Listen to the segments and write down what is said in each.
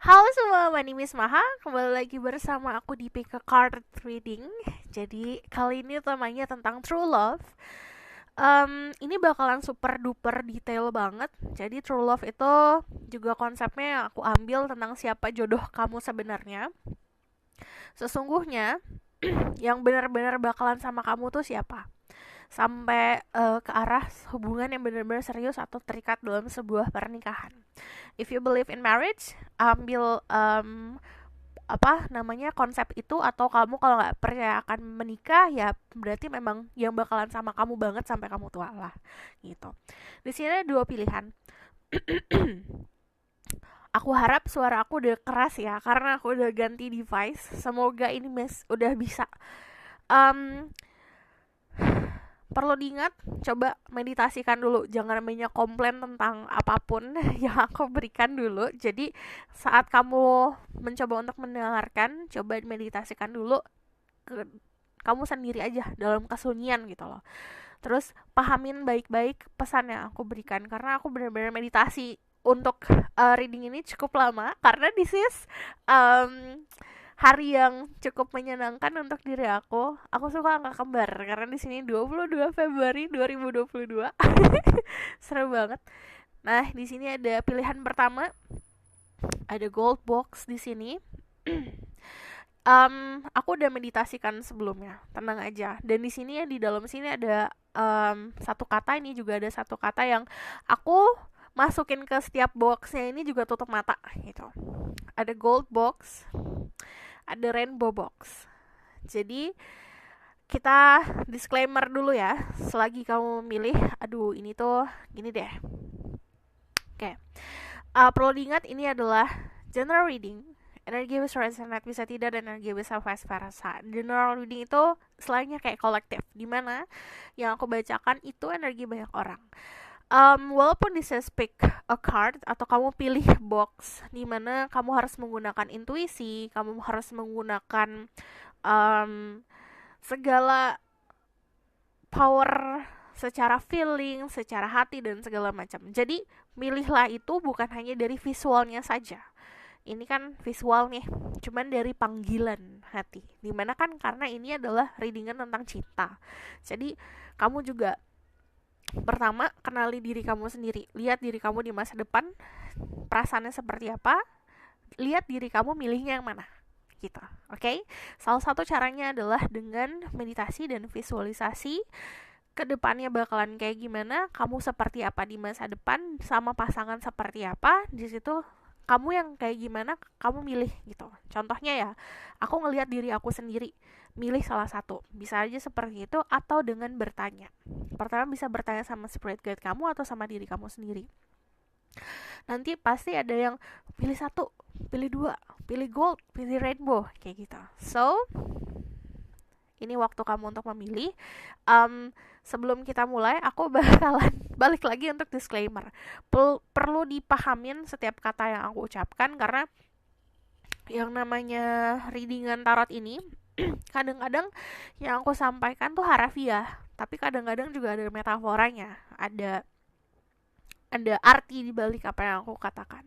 Halo semua, my name is Maha. Kembali lagi bersama aku di PK Card Reading. Jadi kali ini temanya tentang true love. Ini bakalan super duper detail banget. Jadi true love itu juga konsepnya yang aku ambil tentang siapa jodoh kamu sebenarnya. Sesungguhnya yang benar-benar bakalan sama kamu tuh siapa? Sampai ke arah hubungan yang benar-benar serius atau terikat dalam sebuah pernikahan. If you believe in marriage, ambil apa namanya konsep itu, atau kamu kalau nggak percaya akan menikah ya berarti memang yang bakalan sama kamu banget sampai kamu tua lah gitu. Di sini ada dua pilihan. Aku harap suara aku udah keras ya karena aku udah ganti device. Semoga ini udah bisa. um, Perlu diingat, coba meditasikan dulu, jangan banyak komplain tentang apapun yang aku berikan dulu. Jadi saat kamu mencoba untuk mendengarkan, coba meditasikan dulu ke kamu sendiri aja dalam kesunyian gitu loh. Terus pahamin baik-baik pesan yang aku berikan, karena aku benar-benar meditasi untuk reading ini cukup lama, karena this is um, hari yang cukup menyenangkan untuk diri aku. Aku suka angka kembar karena di sini 22 Februari 2022. Seru banget. Nah, di sini ada pilihan pertama, ada gold box di sini. Aku udah meditasikan sebelumnya, tenang aja. Dan di sini ya, di dalam sini ada satu kata, ini juga ada satu kata yang aku masukin ke setiap boxnya, ini juga tutup mata gitu. Ada gold box, ada rainbow box. Jadi kita disclaimer dulu ya, selagi kamu memilih, aduh ini tuh gini deh. Oke, perlu diingat ini adalah general reading. Energi bisa resonate, bisa tidak, dan energi bisa vice versa. General reading itu selainnya kayak kolektif, dimana yang aku bacakan itu energi banyak orang. Walaupun this is pick a card atau kamu pilih box, dimana kamu harus menggunakan intuisi, kamu harus menggunakan segala power secara feeling, secara hati, dan segala macam. Jadi milihlah itu bukan hanya dari visualnya saja. Ini kan visual nih, cuman dari panggilan hati. Dimana kan karena ini adalah readingan tentang cinta. Jadi kamu juga pertama kenali diri kamu sendiri. Lihat diri kamu di masa depan, perasaannya seperti apa. Lihat diri kamu milihnya yang mana gitu. Oke? Salah satu caranya adalah dengan meditasi dan visualisasi kedepannya bakalan kayak gimana, kamu seperti apa di masa depan, sama pasangan seperti apa. Di situ kamu yang kayak gimana, kamu milih gitu. Contohnya ya, aku ngelihat diri aku sendiri, milih salah satu. Bisa aja seperti itu, atau dengan bertanya. Pertama bisa bertanya sama spirit guide kamu atau sama diri kamu sendiri. Nanti pasti ada yang pilih satu, pilih dua, pilih gold, pilih rainbow, kayak gitu. So, ini waktu kamu untuk memilih. Sebelum kita mulai, aku bakalan balik lagi untuk disclaimer. Perlu dipahamin setiap kata yang aku ucapkan, karena yang namanya readingan tarot ini kadang-kadang yang aku sampaikan tuh harafiah, tapi kadang-kadang juga ada metaforanya, ada arti di balik apa yang aku katakan.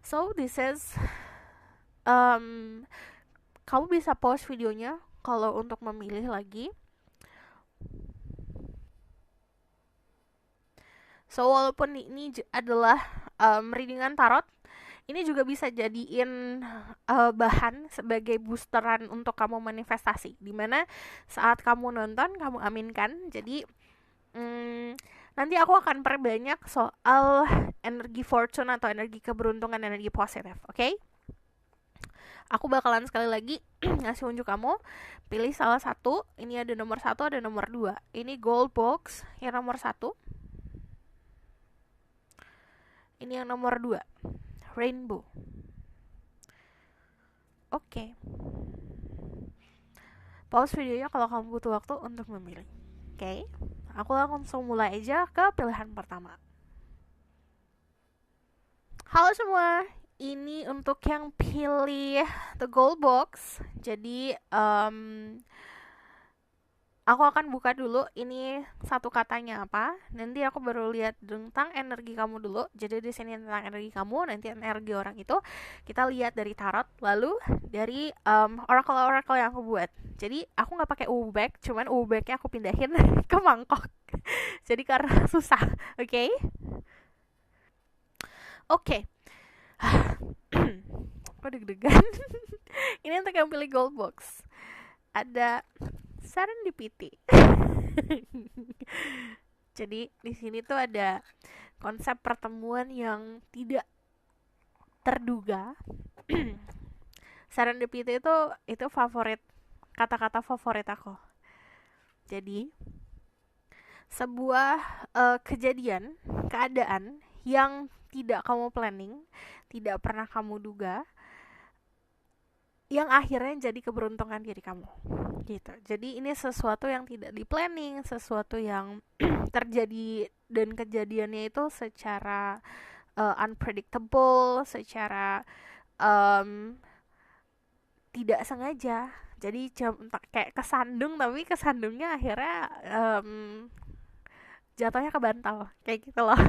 So this is kamu bisa pause videonya kalau untuk memilih lagi. So walaupun ini adalah readingan tarot, ini juga bisa jadiin bahan sebagai boosteran untuk kamu manifestasi. Dimana saat kamu nonton, kamu aminkan. Jadi nanti aku akan perbanyak soal energi fortune atau energi keberuntungan, energi positif. Oke? Aku bakalan sekali lagi ngasih unjuk kamu, pilih salah satu. Ini ada nomor 1, ada nomor 2. Ini gold box yang nomor 1. Ini yang nomor 2, rainbow. Oke. Pause videonya kalau kamu butuh waktu untuk memilih. Oke. Aku langsung mulai aja ke pilihan pertama. Halo semua, ini untuk yang pilih the gold box. Jadi Aku akan buka dulu ini satu katanya apa. Nanti aku baru lihat tentang energi kamu dulu. Jadi di sini tentang energi kamu, nanti energi orang itu kita lihat dari tarot, lalu dari oracle-oracle yang aku buat. Jadi aku nggak pakai ubek, cuman ubeknya aku pindahin ke mangkok. Jadi karena susah, oke? Okay? Oke. Okay. Aku deg-degan. Ini untuk yang pilih gold box. Ada serendipity. Jadi di sini tuh ada konsep pertemuan yang tidak terduga. Serendipity itu kata-kata favorit aku. Jadi sebuah kejadian, keadaan yang tidak kamu planning, tidak pernah kamu duga, yang akhirnya jadi keberuntungan diri kamu gitu. Jadi ini sesuatu yang tidak di planning, sesuatu yang terjadi, dan kejadiannya itu secara unpredictable, secara tidak sengaja. Jadi kayak kesandung, tapi kesandungnya akhirnya jatuhnya ke bantal kayak gitu loh.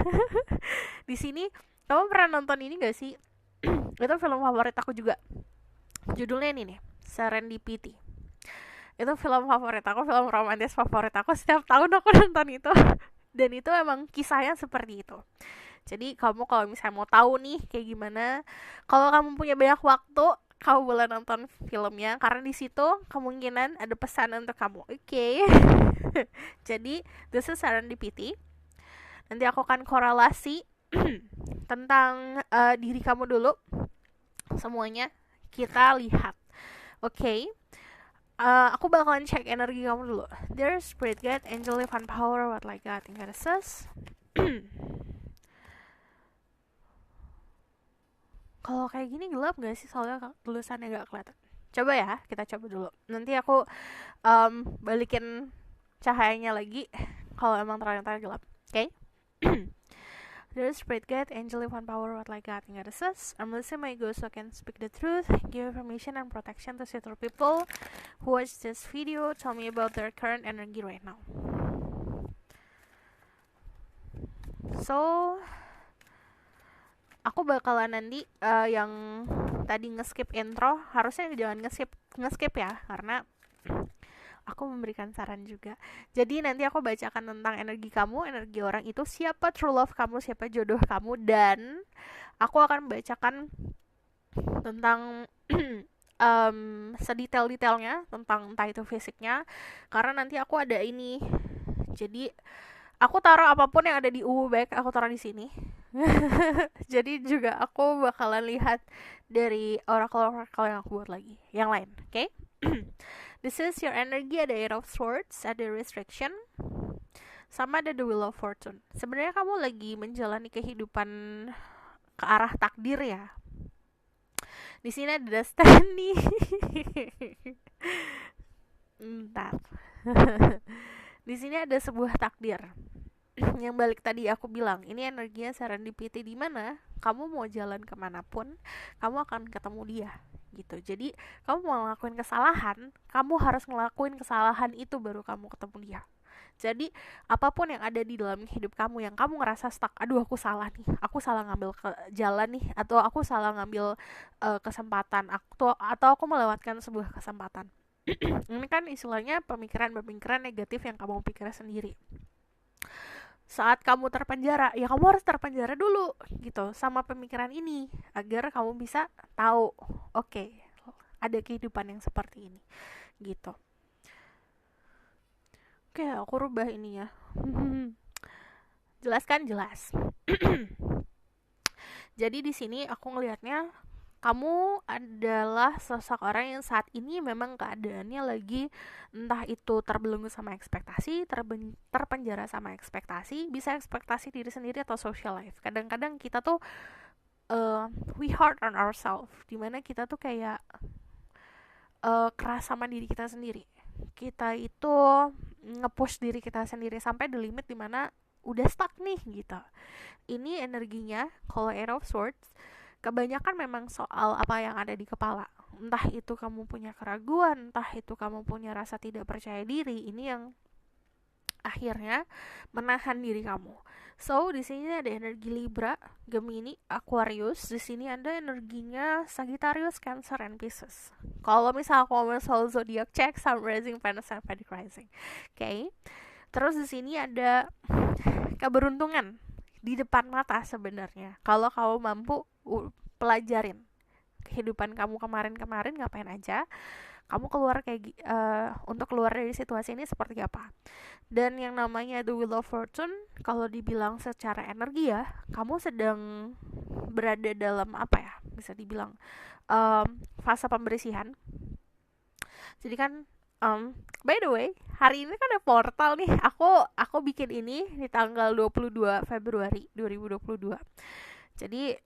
Di sini kamu pernah nonton ini gak sih? Itu film favorit aku juga. Judulnya ini nih, Serendipity. Itu film favorit aku, film romantis favorit aku. Setiap tahun aku nonton itu. Dan itu emang kisahnya seperti itu. Jadi kamu kalau misalnya mau tahu nih kayak gimana, kalau kamu punya banyak waktu, kamu boleh nonton filmnya, karena di situ kemungkinan ada pesan untuk kamu. Oke. Jadi this is Serendipity. Nanti aku akan korelasi tentang diri kamu dulu. Semuanya kita lihat. Oke. Aku bakalan cek energi kamu dulu. There's spirit guide, angel, divine power, what like God, goddesses. Kalau kayak gini gelap gak sih? Soalnya tulisannya gak kelihatan. Coba ya, kita coba dulu. Nanti aku balikin cahayanya lagi kalau emang ternyata gelap. Oke? There's spirit guide, angel, divine power, what like God, goddesses. I'm listening my ghost so I can speak the truth, give information and protection to certain people who watch this video. Tell me about their current energy right now. So, aku bakalan nanti yang tadi nge-skip intro, harusnya jangan nge-skip ya, karena aku memberikan saran juga. Jadi nanti aku bacakan tentang energi kamu, energi orang itu, siapa true love kamu, siapa jodoh kamu, dan aku akan bacakan tentang sedetail-detailnya tentang entah itu fisiknya, karena nanti aku ada ini. Jadi aku taruh apapun yang ada di bag, aku taruh di sini. Jadi juga aku bakalan lihat dari oracle yang aku buat lagi, yang lain, oke? Okay? This is your energy, ada Eight of Swords, ada Restriction, sama ada The Wheel of Fortune. Sebenarnya kamu lagi menjalani kehidupan ke arah takdir ya. Di sini ada Destiny. Entar. Di sini ada sebuah takdir. Yang balik tadi aku bilang, ini energinya serendipity, di mana kamu mau jalan kemanapun, kamu akan ketemu dia gitu. Jadi kamu mau ngelakuin kesalahan, kamu harus ngelakuin kesalahan itu baru kamu ketemu dia. Jadi apapun yang ada di dalam hidup kamu yang kamu ngerasa stuck, aduh aku salah nih, aku salah ngambil jalan nih, atau aku salah ngambil kesempatan, atau aku melewatkan sebuah kesempatan. Ini kan istilahnya pemikiran negatif yang kamu pikir sendiri. Saat kamu terpenjara, ya kamu harus terpenjara dulu gitu sama pemikiran ini, agar kamu bisa tahu, oke, ada kehidupan yang seperti ini gitu. Oke, aku rubah ini ya. Jelas. Jadi di sini aku ngelihatnya kamu adalah sosok orang yang saat ini memang keadaannya lagi entah itu terbelenggu sama ekspektasi, terpenjara sama ekspektasi, bisa ekspektasi diri sendiri atau social life. Kadang-kadang kita tuh we hard on ourselves, dimana kita tuh kayak keras sama diri kita sendiri. Kita itu nge-push diri kita sendiri sampai di limit dimana udah stuck nih gitu. Ini energinya kalau Eight of Swords kebanyakan memang soal apa yang ada di kepala. entah itu kamu punya keraguan, entah itu kamu punya rasa tidak percaya diri, ini yang akhirnya menahan diri kamu. So, di sini ada energi Libra, Gemini, Aquarius. Di sini ada energinya Sagittarius, Cancer, and Pisces. Kalau misal aku ngomong soal zodiak, cek Sun rising, Venus, and Vedic rising. Oke. Terus di sini ada keberuntungan di depan mata sebenarnya. Kalau kamu mampu pelajarin kehidupan kamu kemarin-kemarin ngapain aja, kamu keluar untuk keluar dari situasi ini seperti apa. Dan yang namanya the wheel of fortune, kalau dibilang secara energi ya, kamu sedang berada dalam apa ya, bisa dibilang fase pembersihan. Jadi kan by the way, hari ini kan ada portal nih. Aku bikin ini di tanggal 22 Februari 2022. Jadi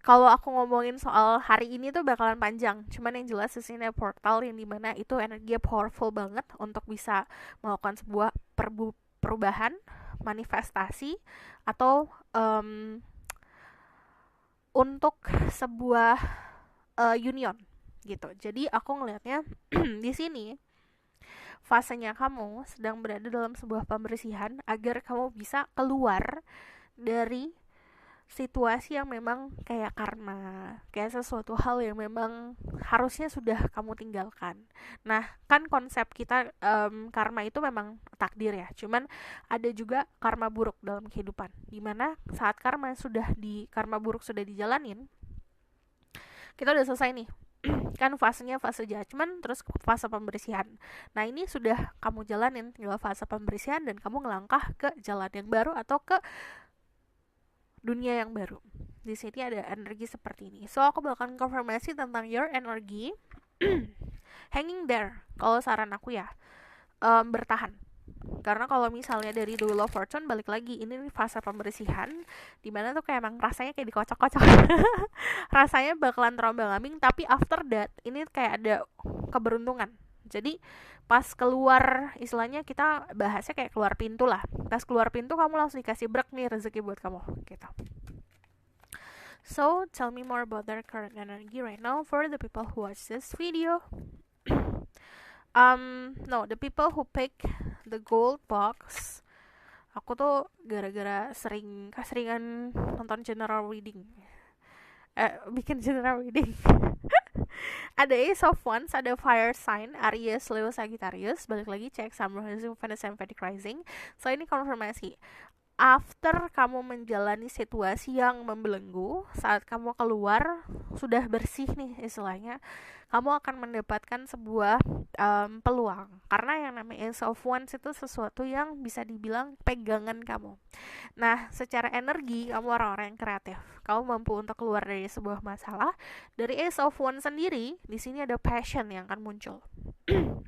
kalau aku ngomongin soal hari ini tuh bakalan panjang. Cuman yang jelas di sini ada portal yang dimana itu energinya powerful banget untuk bisa melakukan sebuah perubahan, manifestasi, atau untuk sebuah union gitu. Jadi aku ngelihatnya di sini fasenya kamu sedang berada dalam sebuah pembersihan agar kamu bisa keluar dari situasi yang memang kayak karma, kayak sesuatu hal yang memang harusnya sudah kamu tinggalkan. Nah, kan konsep kita karma itu memang takdir ya. Cuman ada juga karma buruk dalam kehidupan. Dimana saat karma buruk sudah dijalanin, kita udah selesai nih. Kan fasenya fase judgment, terus fase pembersihan. Nah, ini sudah kamu jalanin, tinggal fase pembersihan dan kamu ngelangkah ke jalan yang baru atau ke dunia yang baru. Di sini ada energi seperti ini. So, aku bakalan konfirmasi tentang your energy. Hanging there, kalau saran aku ya, bertahan. Karena kalau misalnya dari The Wheel of Fortune, balik lagi, ini fase pembersihan, dimana tuh kayak emang rasanya kayak dikocok-kocok. Rasanya bakalan terombang-ambing, tapi after that, ini kayak ada keberuntungan. Jadi pas keluar, istilahnya kita bahasnya kayak keluar pintu lah. Pas keluar pintu kamu langsung dikasih brek nih rezeki buat kamu gitu. So tell me more about their current energy right now for the people who watch this video. No, the people who pick the gold box, aku tuh gara-gara keseringan nonton general reading, bikin general reading. Ada Ace of Wands, ada Fire Sign, Aries, Leo, Sagittarius. Balik lagi cek Sun, Venus, and Vedic rising. So ini konfirmasi. After kamu menjalani situasi yang membelenggu, saat kamu keluar sudah bersih nih istilahnya, kamu akan mendapatkan sebuah peluang. Karena yang namanya Ace of Wands itu sesuatu yang bisa dibilang pegangan kamu. Nah, secara energi kamu orang-orang yang kreatif. Kamu mampu untuk keluar dari sebuah masalah. Dari Ace of Wands sendiri, di sini ada passion yang akan muncul.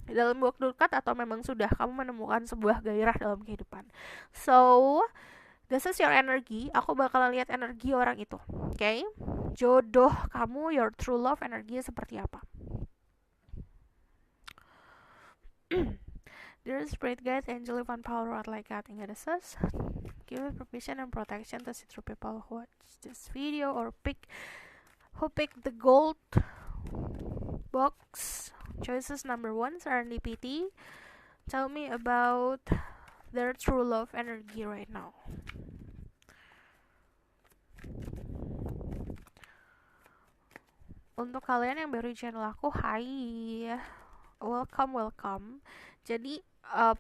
Dalam waktu dekat atau memang sudah kamu menemukan sebuah gairah dalam kehidupan. So, this is your energy. Aku bakalan lihat energi orang itu. Okay? Jodoh kamu, your true love energi seperti apa? Dear Spirit Guides, Angel, Ivan, Power, what like cutting goddesses, give me permission and protection to see through people who watch this video or who pick the gold box. Choices number 1, Serendipity. Tell me about their true love energy right now. Untuk kalian yang baru channel aku, hai, welcome. Jadi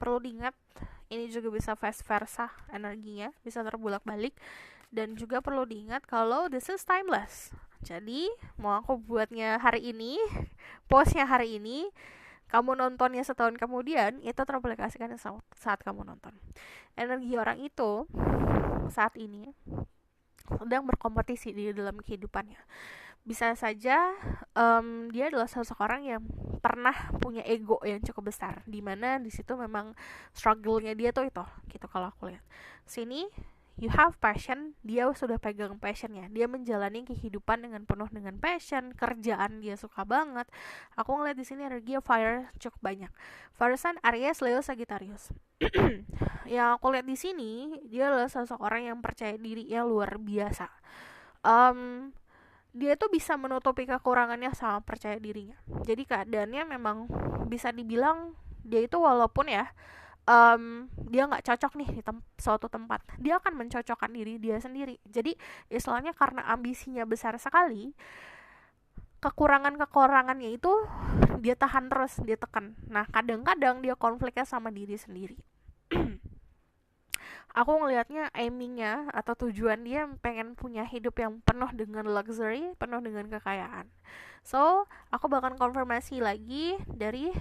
perlu diingat, ini juga bisa vice versa energinya, bisa terbulak-balik. Dan juga perlu diingat kalau this is timeless. Jadi mau aku buatnya hari ini, postnya hari ini, kamu nontonnya setahun kemudian, itu teraplikasikan saat kamu nonton. Energi orang itu saat ini sedang berkompetisi di dalam kehidupannya. Bisa saja dia adalah seseorang yang pernah punya ego yang cukup besar, dimana di situ memang struggle-nya dia tuh itu gitu. Kalau aku lihat sini, you have passion, dia sudah pegang passionnya, dia menjalani kehidupan dengan penuh dengan passion, kerjaan dia suka banget. Aku ngeliat di sini energi fire cukup banyak. Fire sign Aries, Leo, Sagittarius. Yang aku lihat di sini, dia adalah seseorang yang percaya diri yang luar biasa. dia tuh bisa menutupi kekurangannya sama percaya dirinya. Jadi keadaannya memang bisa dibilang dia itu walaupun ya dia nggak cocok nih di suatu tempat, dia akan mencocokkan diri dia sendiri. Jadi istilahnya karena ambisinya besar sekali, kekurangannya itu dia tahan terus, dia tekan. Nah kadang-kadang dia konfliknya sama diri sendiri. Aku ngelihatnya aimingnya atau tujuan dia pengen punya hidup yang penuh dengan luxury, penuh dengan kekayaan. So aku bakal konfirmasi lagi dari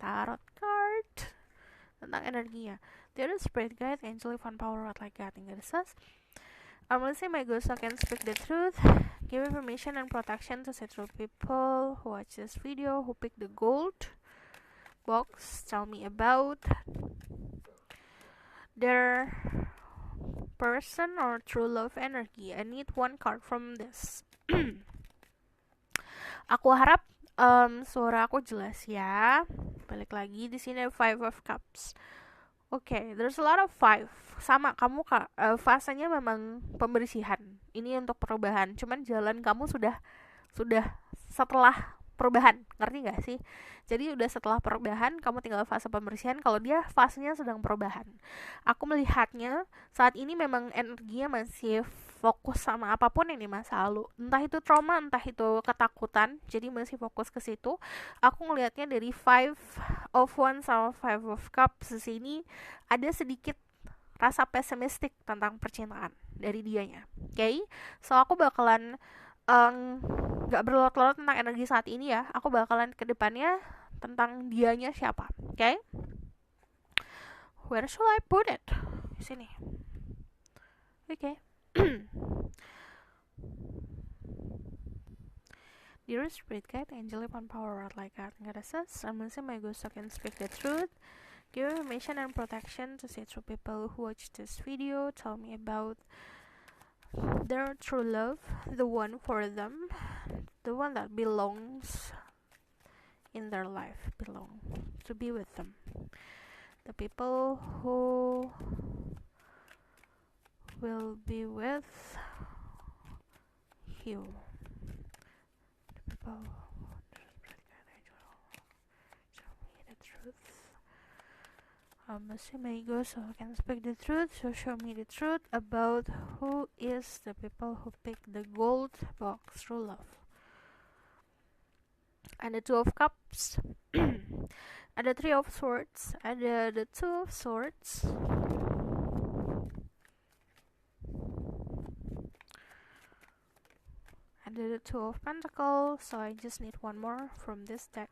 tarot card tentang energinya. There is spirit guide, angel, fun power, what like that. Tinggal says, I'm listening my ghost so I can speak the truth, give information and protection to settle people who watch this video, who pick the gold box. Tell me about their person or true love energy. I need one card from this. Aku harap suara aku jelas ya. Balik lagi di sini Five of Cups. Okay, there's a lot of five. Sama kamu fasenya memang pembersihan. Ini untuk perubahan. Cuman jalan kamu sudah setelah perubahan, ngerti gak sih? Jadi udah setelah perubahan, kamu tinggal fase pembersihan. Kalau dia fasenya sedang perubahan. Aku melihatnya saat ini memang energinya masih fokus sama apapun yang di masa lalu. Entah itu trauma, entah itu ketakutan. Jadi masih fokus ke situ. Aku ngelihatnya dari Five of Wands sama Five of Cups di sini ada sedikit rasa pesimistik tentang percintaan dari dianya. Okay? So aku bakalan gak berlarut-larut tentang energi saat ini ya. Aku bakalan ke depannya tentang dianya siapa. Okay? Where should I put it? Sini. Okay. Dear Spirit Guide, Angel, Fun Power, like that. Nggak ada I'm gonna say my ghost so can speak the truth. Give information and protection to see through people who watch this video. Tell me about their true love, the one for them, the one that belongs in their life, belong to be with them. The people who will be with you. The people who tell me the truth. Say my ghost so I can speak the truth, so show me the truth about who is the people who pick the gold box true love. And the Two of Cups. Ada Three of Swords, ada the Two of Swords. Ada the Two of Pentacles, so I just need one more from this deck.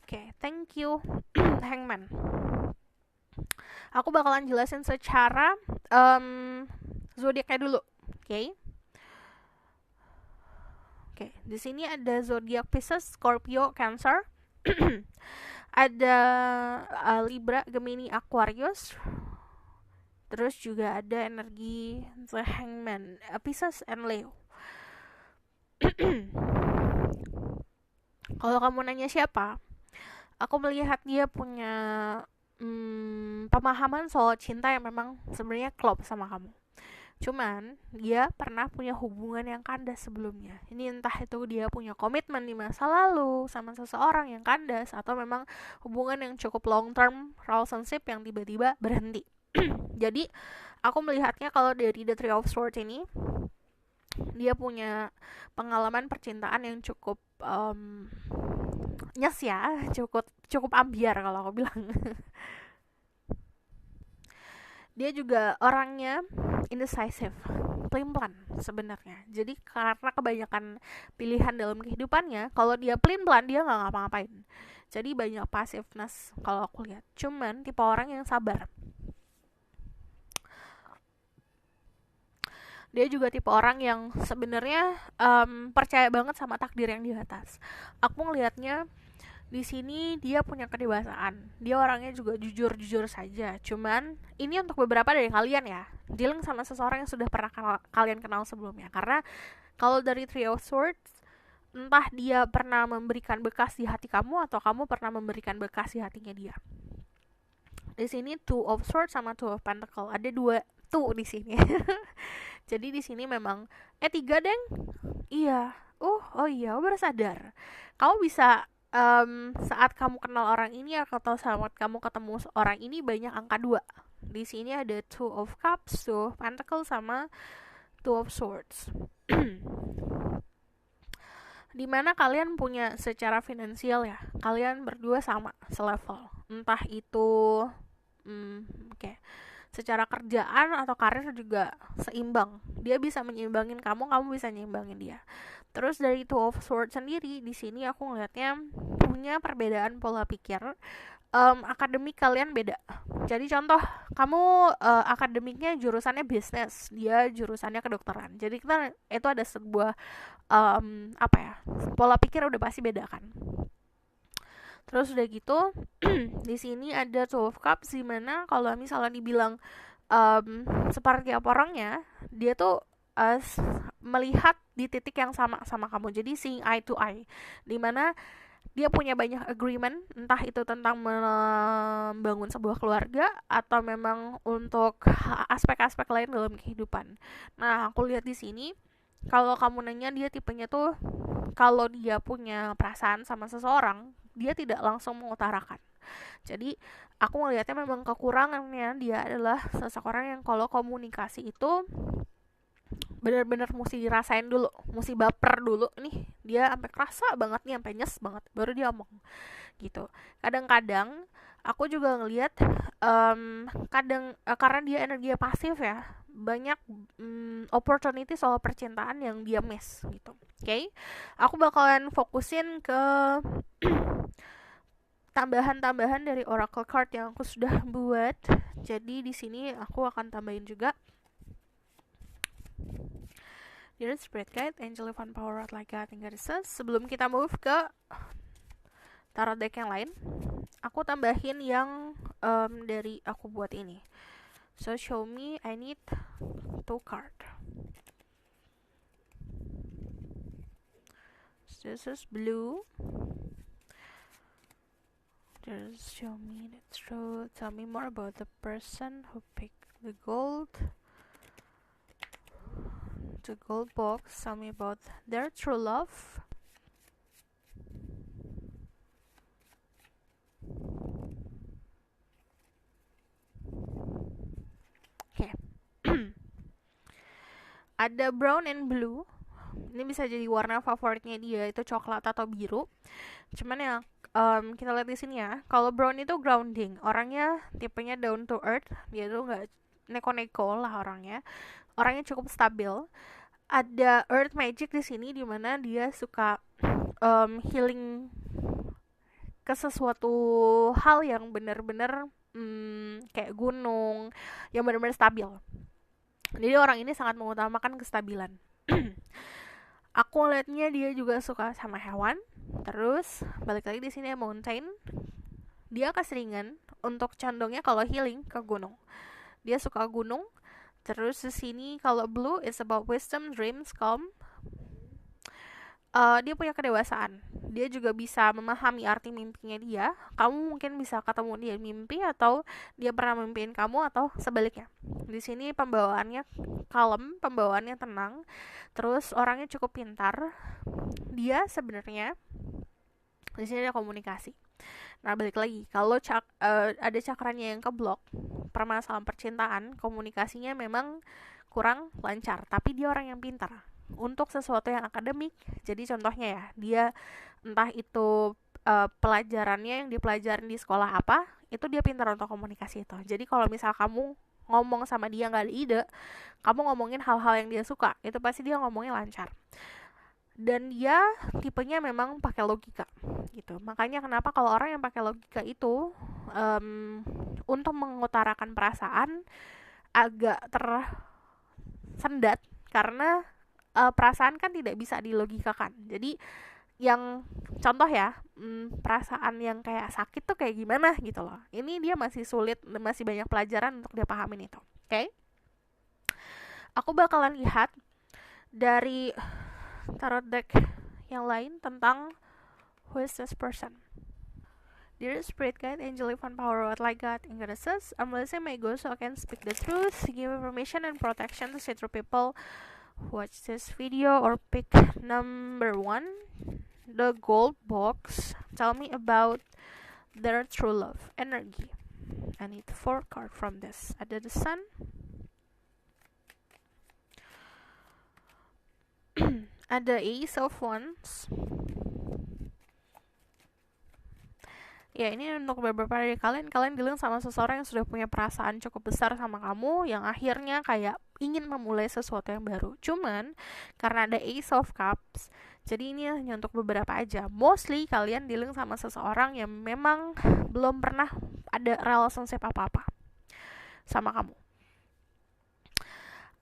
Okay, thank you. Hangman. Aku bakalan jelasin secara zodiaknya dulu, okay? Oke, di sini ada zodiak Pisces, Scorpio, Cancer. Ada Libra, Gemini, Aquarius. Terus juga ada energi The Hangman, Pisces and Leo. Kalau kamu nanya siapa, aku melihat dia punya pemahaman soal cinta yang memang sebenarnya klop sama kamu. Cuman dia pernah punya hubungan yang kandas sebelumnya. Ini entah itu dia punya komitmen di masa lalu sama seseorang yang kandas, atau memang hubungan yang cukup long term relationship yang tiba-tiba berhenti. Jadi aku melihatnya kalau dari The Three of Swords ini, dia punya pengalaman percintaan yang cukup nyes ya, cukup ambiar kalau aku bilang. Dia juga orangnya indecisive, pelin-pelan sebenarnya. Jadi karena kebanyakan pilihan dalam kehidupannya, kalau dia pelin-pelan dia nggak ngapa-ngapain. Jadi banyak passiveness kalau aku lihat. Cuman tipe orang yang sabar. Dia juga tipe orang yang sebenarnya percaya banget sama takdir yang di atas. Aku ngelihatnya di sini dia punya kedewasaan. Dia orangnya juga jujur saja. Cuman ini untuk beberapa dari kalian ya, dealing sama seseorang yang sudah pernah kalian kenal sebelumnya. Karena kalau dari Three of Swords, entah dia pernah memberikan bekas di hati kamu atau kamu pernah memberikan bekas di hatinya dia. Di sini Two of Swords sama Two of Pentacles. Ada dua tuh di sini. Jadi di sini memang tiga deng. Iya. Oh iya, baru sadar. Kamu bisa saat kamu kenal orang ini atau saat kamu ketemu orang ini banyak angka dua. Di sini ada Two of Cups, Two of Pentacles, sama Two of Swords. Dimana kalian punya secara finansial ya, kalian berdua sama selevel, entah itu oke, secara kerjaan atau karir juga seimbang. Dia bisa menyeimbangin kamu, kamu bisa nyimbangin dia. Terus dari Two of Swords sendiri, di sini aku ngelihatnya punya perbedaan pola pikir. Akademik kalian beda. Jadi contoh, kamu akademiknya jurusannya bisnis, dia jurusannya kedokteran. Jadi kita itu ada sebuah apa ya, pola pikir udah pasti beda kan. Terus udah gitu di sini ada Two of Cups, dimana kalau misalnya dibilang seperti apa orangnya, dia tuh melihat di titik yang sama sama kamu. Jadi seeing eye to eye, dimana dia punya banyak agreement, entah itu tentang membangun sebuah keluarga atau memang untuk aspek-aspek lain dalam kehidupan. Nah, aku lihat di sini kalau kamu nanya dia tipenya tuh, kalau dia punya perasaan sama seseorang, dia tidak langsung mengutarakan. Jadi aku ngelihatnya memang kekurangannya dia adalah seseorang yang kalau komunikasi itu benar-benar mesti dirasain dulu, mesti baper dulu nih, dia sampai kerasa banget nih, sampai nyes banget baru dia omong gitu. Kadang-kadang aku juga ngelihat kadang karena dia energi pasif ya, banyak opportunity soal percintaan yang dia miss gitu. Oke, aku bakalan fokusin ke tambahan-tambahan dari oracle card yang aku sudah buat. Jadi di sini aku akan tambahin juga Dear Spirit Guide, Angel Divine Power, like God and Goddesses. Sebelum kita move ke tarot deck yang lain, aku tambahin yang dari aku buat ini. So show me, I need 2 card. So this is blue. Just show me the truth. Tell me more about the person who picked the gold. The gold box. Tell me about their true love. Oke. Ada brown and blue. Ini bisa jadi warna favoritnya dia, itu coklat atau biru. Cuman ya kita lihat di sini ya. Kalau brown itu grounding, orangnya tipenya down to earth. Dia tuh nggak neko-neko lah orangnya. Orangnya cukup stabil. Ada earth magic di sini, dimana dia suka healing ke sesuatu hal yang benar-benar kayak gunung, yang benar-benar stabil. Jadi orang ini sangat mengutamakan kestabilan. Aku liatnya dia juga suka sama hewan. Terus balik lagi di sini mountain. Dia keseringan untuk condongnya kalau healing ke gunung. Dia suka gunung. Terus di sini kalau blue is about wisdom, dreams, calm. Dia punya kedewasaan. Dia juga bisa memahami arti mimpinya dia. Kamu mungkin bisa ketemu dia mimpi, atau dia pernah mimpiin kamu, atau sebaliknya. Di sini pembawaannya kalem, pembawaannya tenang. Terus orangnya cukup pintar. Dia sebenarnya di sini ada komunikasi. Nah, balik lagi, kalau ada cakranya yang keblok, permasalahan percintaan, komunikasinya memang kurang lancar. Tapi dia orang yang pintar untuk sesuatu yang akademik. Jadi contohnya ya, dia entah itu pelajarannya yang dipelajarin di sekolah apa, itu dia pintar untuk komunikasi itu. Jadi kalau misal kamu ngomong sama dia nggak ada ide, kamu ngomongin hal-hal yang dia suka, itu pasti dia ngomongnya lancar. Dan dia tipenya memang pakai logika gitu. Makanya kenapa kalau orang yang pakai logika itu untuk mengutarakan perasaan agak tersendat, karena perasaan kan tidak bisa dilogikakan. Jadi yang contoh ya, perasaan yang kayak sakit tuh kayak gimana gitu loh. Ini dia masih sulit, masih banyak pelajaran untuk dia pahamin itu. Oke? Aku bakalan lihat dari tarot deck yang lain tentang who is this person. Dear Spirit Guide, Angel Divine Power, what like God in goddesses, I'm blessing my ghost so I can speak the truth, give information and protection to see through people who watch this video or pick number 1, the gold box. Tell me about their true love energy. I need 4 cards from this. Ada the Sun, ada Ace of Wands. Ya, ini untuk beberapa dari kalian dealing sama seseorang yang sudah punya perasaan cukup besar sama kamu, yang akhirnya kayak ingin memulai sesuatu yang baru. Cuman karena ada Ace of Cups, jadi ini hanya untuk beberapa aja. Mostly kalian dealing sama seseorang yang memang belum pernah ada relationship apa-apa sama kamu.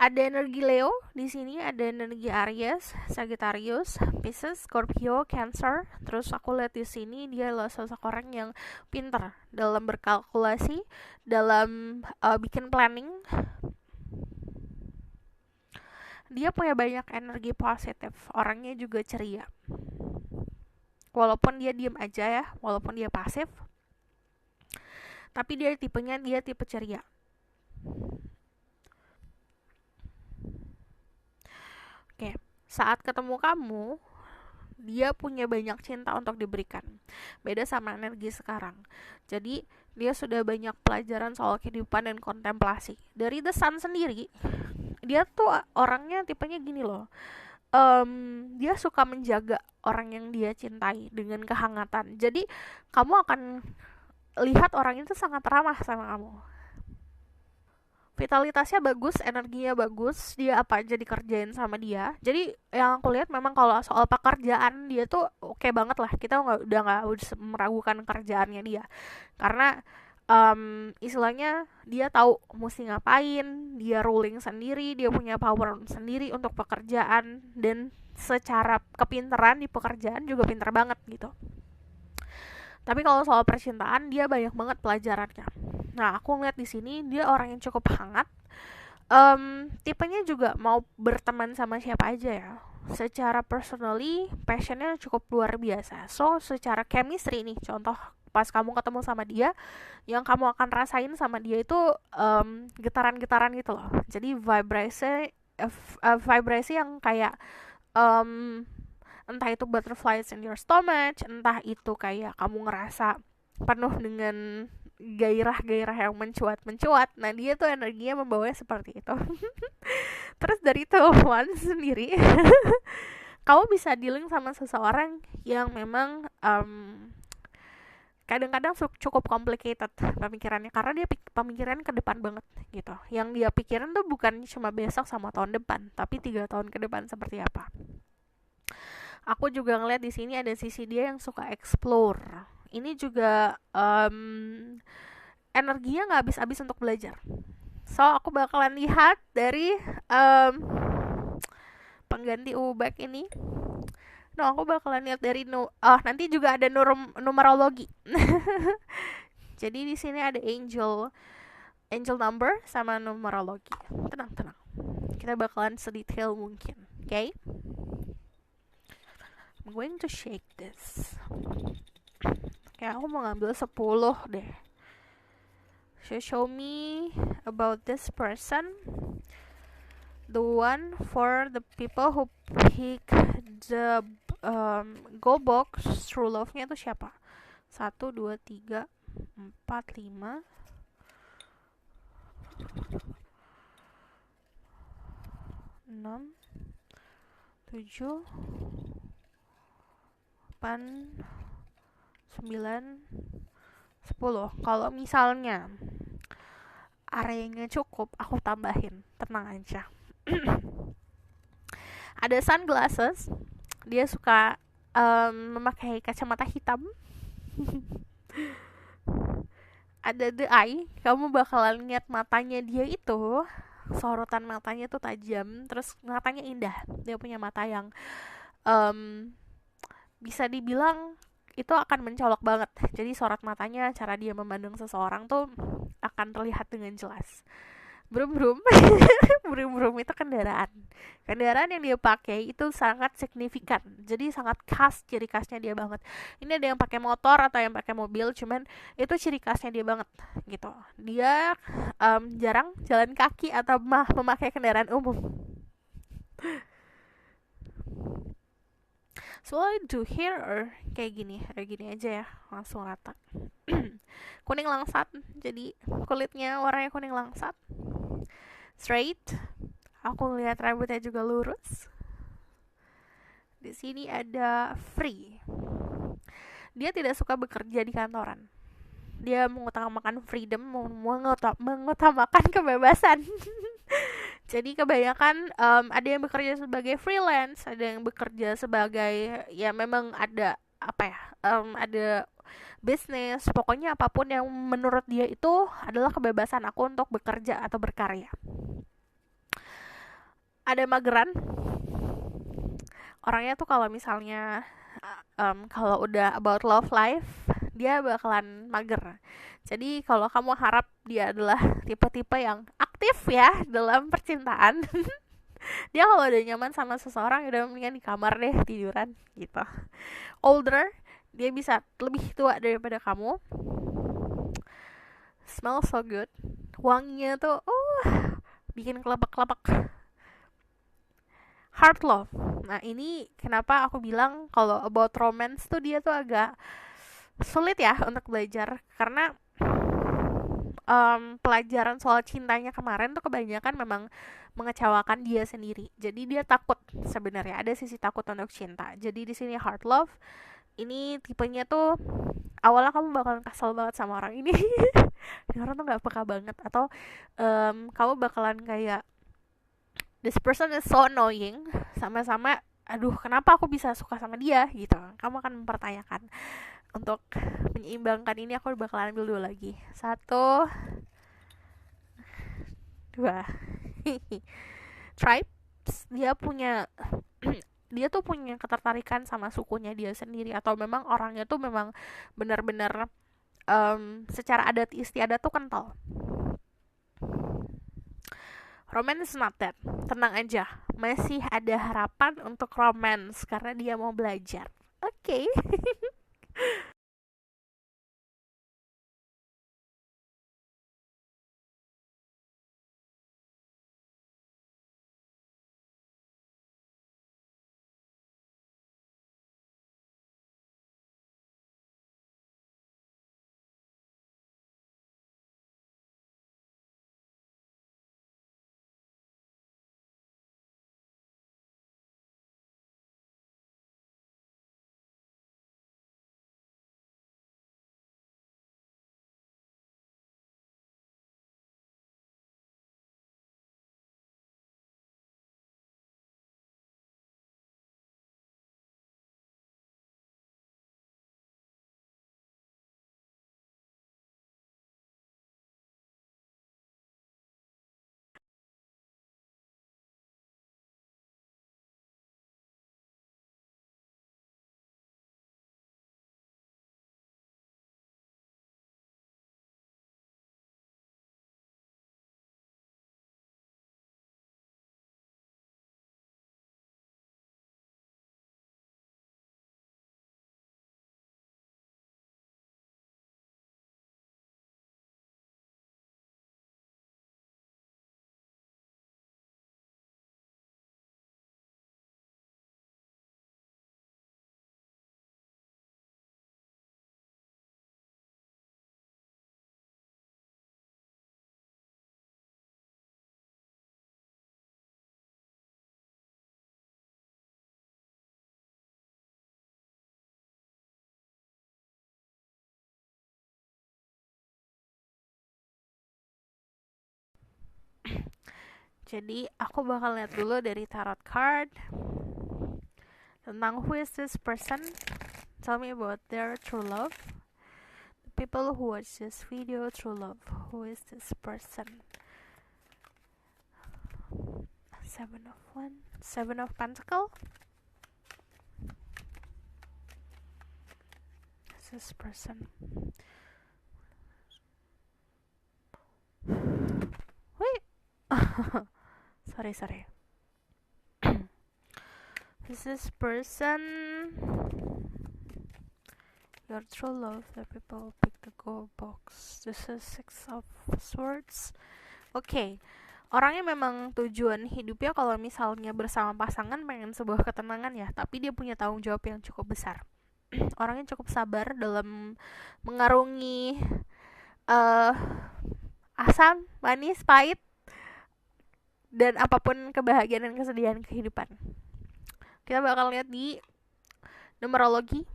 Ada energi Leo di sini, ada energi Aries, Sagittarius, Pisces, Scorpio, Cancer. Terus aku lihat di sini dia adalah sosok orang yang pintar dalam berkalkulasi, dalam bikin planning. Dia punya banyak energi positif, orangnya juga ceria. Walaupun dia diem aja ya, walaupun dia pasif, tapi dia tipe ceria. Oke, saat ketemu kamu, dia punya banyak cinta untuk diberikan. Beda sama energi sekarang. Jadi, dia sudah banyak pelajaran soal kehidupan dan kontemplasi. Dari The Sun sendiri, dia tuh orangnya tipenya gini loh. Dia suka menjaga orang yang dia cintai dengan kehangatan. Jadi, kamu akan lihat orang itu sangat ramah sama kamu. Vitalitasnya bagus, energinya bagus, dia apa aja dikerjain sama dia. Jadi yang aku lihat memang kalau soal pekerjaan dia tuh oke banget lah. Kita udah nggak meragukan kerjaannya dia, karena istilahnya dia tahu mesti ngapain, dia ruling sendiri, dia punya power sendiri untuk pekerjaan, dan secara kepintaran di pekerjaan juga pintar banget gitu. Tapi kalau soal percintaan dia banyak banget pelajarannya. Nah, aku ngeliat di sini dia orang yang cukup hangat. Tipenya juga mau berteman sama siapa aja ya. Secara personally, passionnya cukup luar biasa. So, secara chemistry nih, contoh pas kamu ketemu sama dia, yang kamu akan rasain sama dia itu getaran-getaran gitu loh. Jadi vibrasi yang kayak entah itu butterflies in your stomach, entah itu kayak kamu ngerasa penuh dengan gairah-gairah yang mencuat. Nah, dia tuh energinya membawanya seperti itu. Terus dari teman sendiri, kamu bisa dealing sama seseorang yang memang kadang-kadang cukup complicated pemikirannya, karena dia pemikiran ke depan banget gitu. Yang dia pikirin tuh bukan cuma besok sama tahun depan, tapi 3 tahun ke depan seperti apa. Aku juga ngeliat di sini ada sisi dia yang suka explore. Ini juga energinya nggak habis-habis untuk belajar. So aku bakalan lihat dari pengganti ubek ini. No, aku bakalan lihat dari nanti juga ada numerologi. Jadi di sini ada angel number sama numerologi. Tenang. Kita bakalan sedetail mungkin, oke? Okay? I'm going to shake this. Kayak aku mau ngambil 10 deh. So show me about this person. The one for the people who pick the gold box. True love-nya itu siapa? 1, 2, 3, 4, 5 6 7 8 9 10. Kalau misalnya areanya cukup, aku tambahin, tenang aja. Ada sunglasses, dia suka memakai kacamata hitam. Ada the eye, kamu bakalan lihat matanya dia itu, sorotan matanya tuh tajam, terus matanya indah. Dia punya mata yang bisa dibilang itu akan mencolok banget. Jadi sorot matanya, cara dia memandang seseorang tuh akan terlihat dengan jelas. Brum-brum. Brum-brum itu kendaraan yang dia pakai itu sangat signifikan, jadi sangat khas, ciri khasnya dia banget. Ini ada yang pakai motor atau yang pakai mobil, cuman itu ciri khasnya dia banget gitu. Dia jarang jalan kaki atau memakai kendaraan umum. So I do here or kayak gini aja ya, langsung rata. Kuning langsat, jadi kulitnya warnanya kuning langsat, straight. Aku lihat rambutnya juga lurus. Di sini ada free. Dia tidak suka bekerja di kantoran. Dia mengutamakan freedom, mengutamakan kebebasan. Jadi kebanyakan ada yang bekerja sebagai freelance, ada yang bekerja sebagai, ya memang ada apa ya, ada bisnis, pokoknya apapun yang menurut dia itu adalah kebebasan aku untuk bekerja atau berkarya. Ada mageran. Orangnya tuh kalau misalnya kalau udah about love life, dia bakalan mager. Jadi kalau kamu harap dia adalah tipe-tipe yang aktif ya dalam percintaan, dia kalau udah nyaman sama seseorang udah mendingan di kamar deh tiduran gitu. Older, dia bisa lebih tua daripada kamu. Smell so good, wanginya tuh bikin kelepek-kelepek. Hard love. Nah ini kenapa aku bilang kalau about romance tuh dia tuh agak sulit ya untuk belajar, karena pelajaran soal cintanya kemarin tuh kebanyakan memang mengecewakan dia sendiri. Jadi dia takut, sebenarnya ada sisi takut untuk cinta. Jadi di sini hard love, ini tipenya tuh awalnya kamu bakalan kesel banget sama orang ini. Ini orang tuh nggak peka banget, atau kamu bakalan kayak this person is so annoying, sama-sama aduh kenapa aku bisa suka sama dia gitu. Kamu akan mempertanyakan. Untuk menyeimbangkan ini aku bakalan ambil dua lagi, 1 2. Tribes, dia punya dia tuh punya ketertarikan sama sukunya dia sendiri, atau memang orangnya tuh memang benar-benar secara adat istiadat tuh kental. Romance is not that. Tenang aja, masih ada harapan untuk romance karena dia mau belajar. Oke. Jadi aku bakal lihat dulu dari tarot card tentang who is this person. Tell me about their true love. The people who watch this video, true love. Who is this person? 7 of Wands, 7 of Pentacles. This person. Wait, Sorry. This is person your true love, the people pick the gold box. This is six of swords. Oke, orangnya memang tujuan hidupnya kalau misalnya bersama pasangan pengen sebuah ketenangan ya, tapi dia punya tanggung jawab yang cukup besar. Orangnya cukup sabar dalam mengarungi asam, manis, pahit, dan apapun kebahagiaan dan kesedihan kehidupan. Kita bakal lihat di numerologi.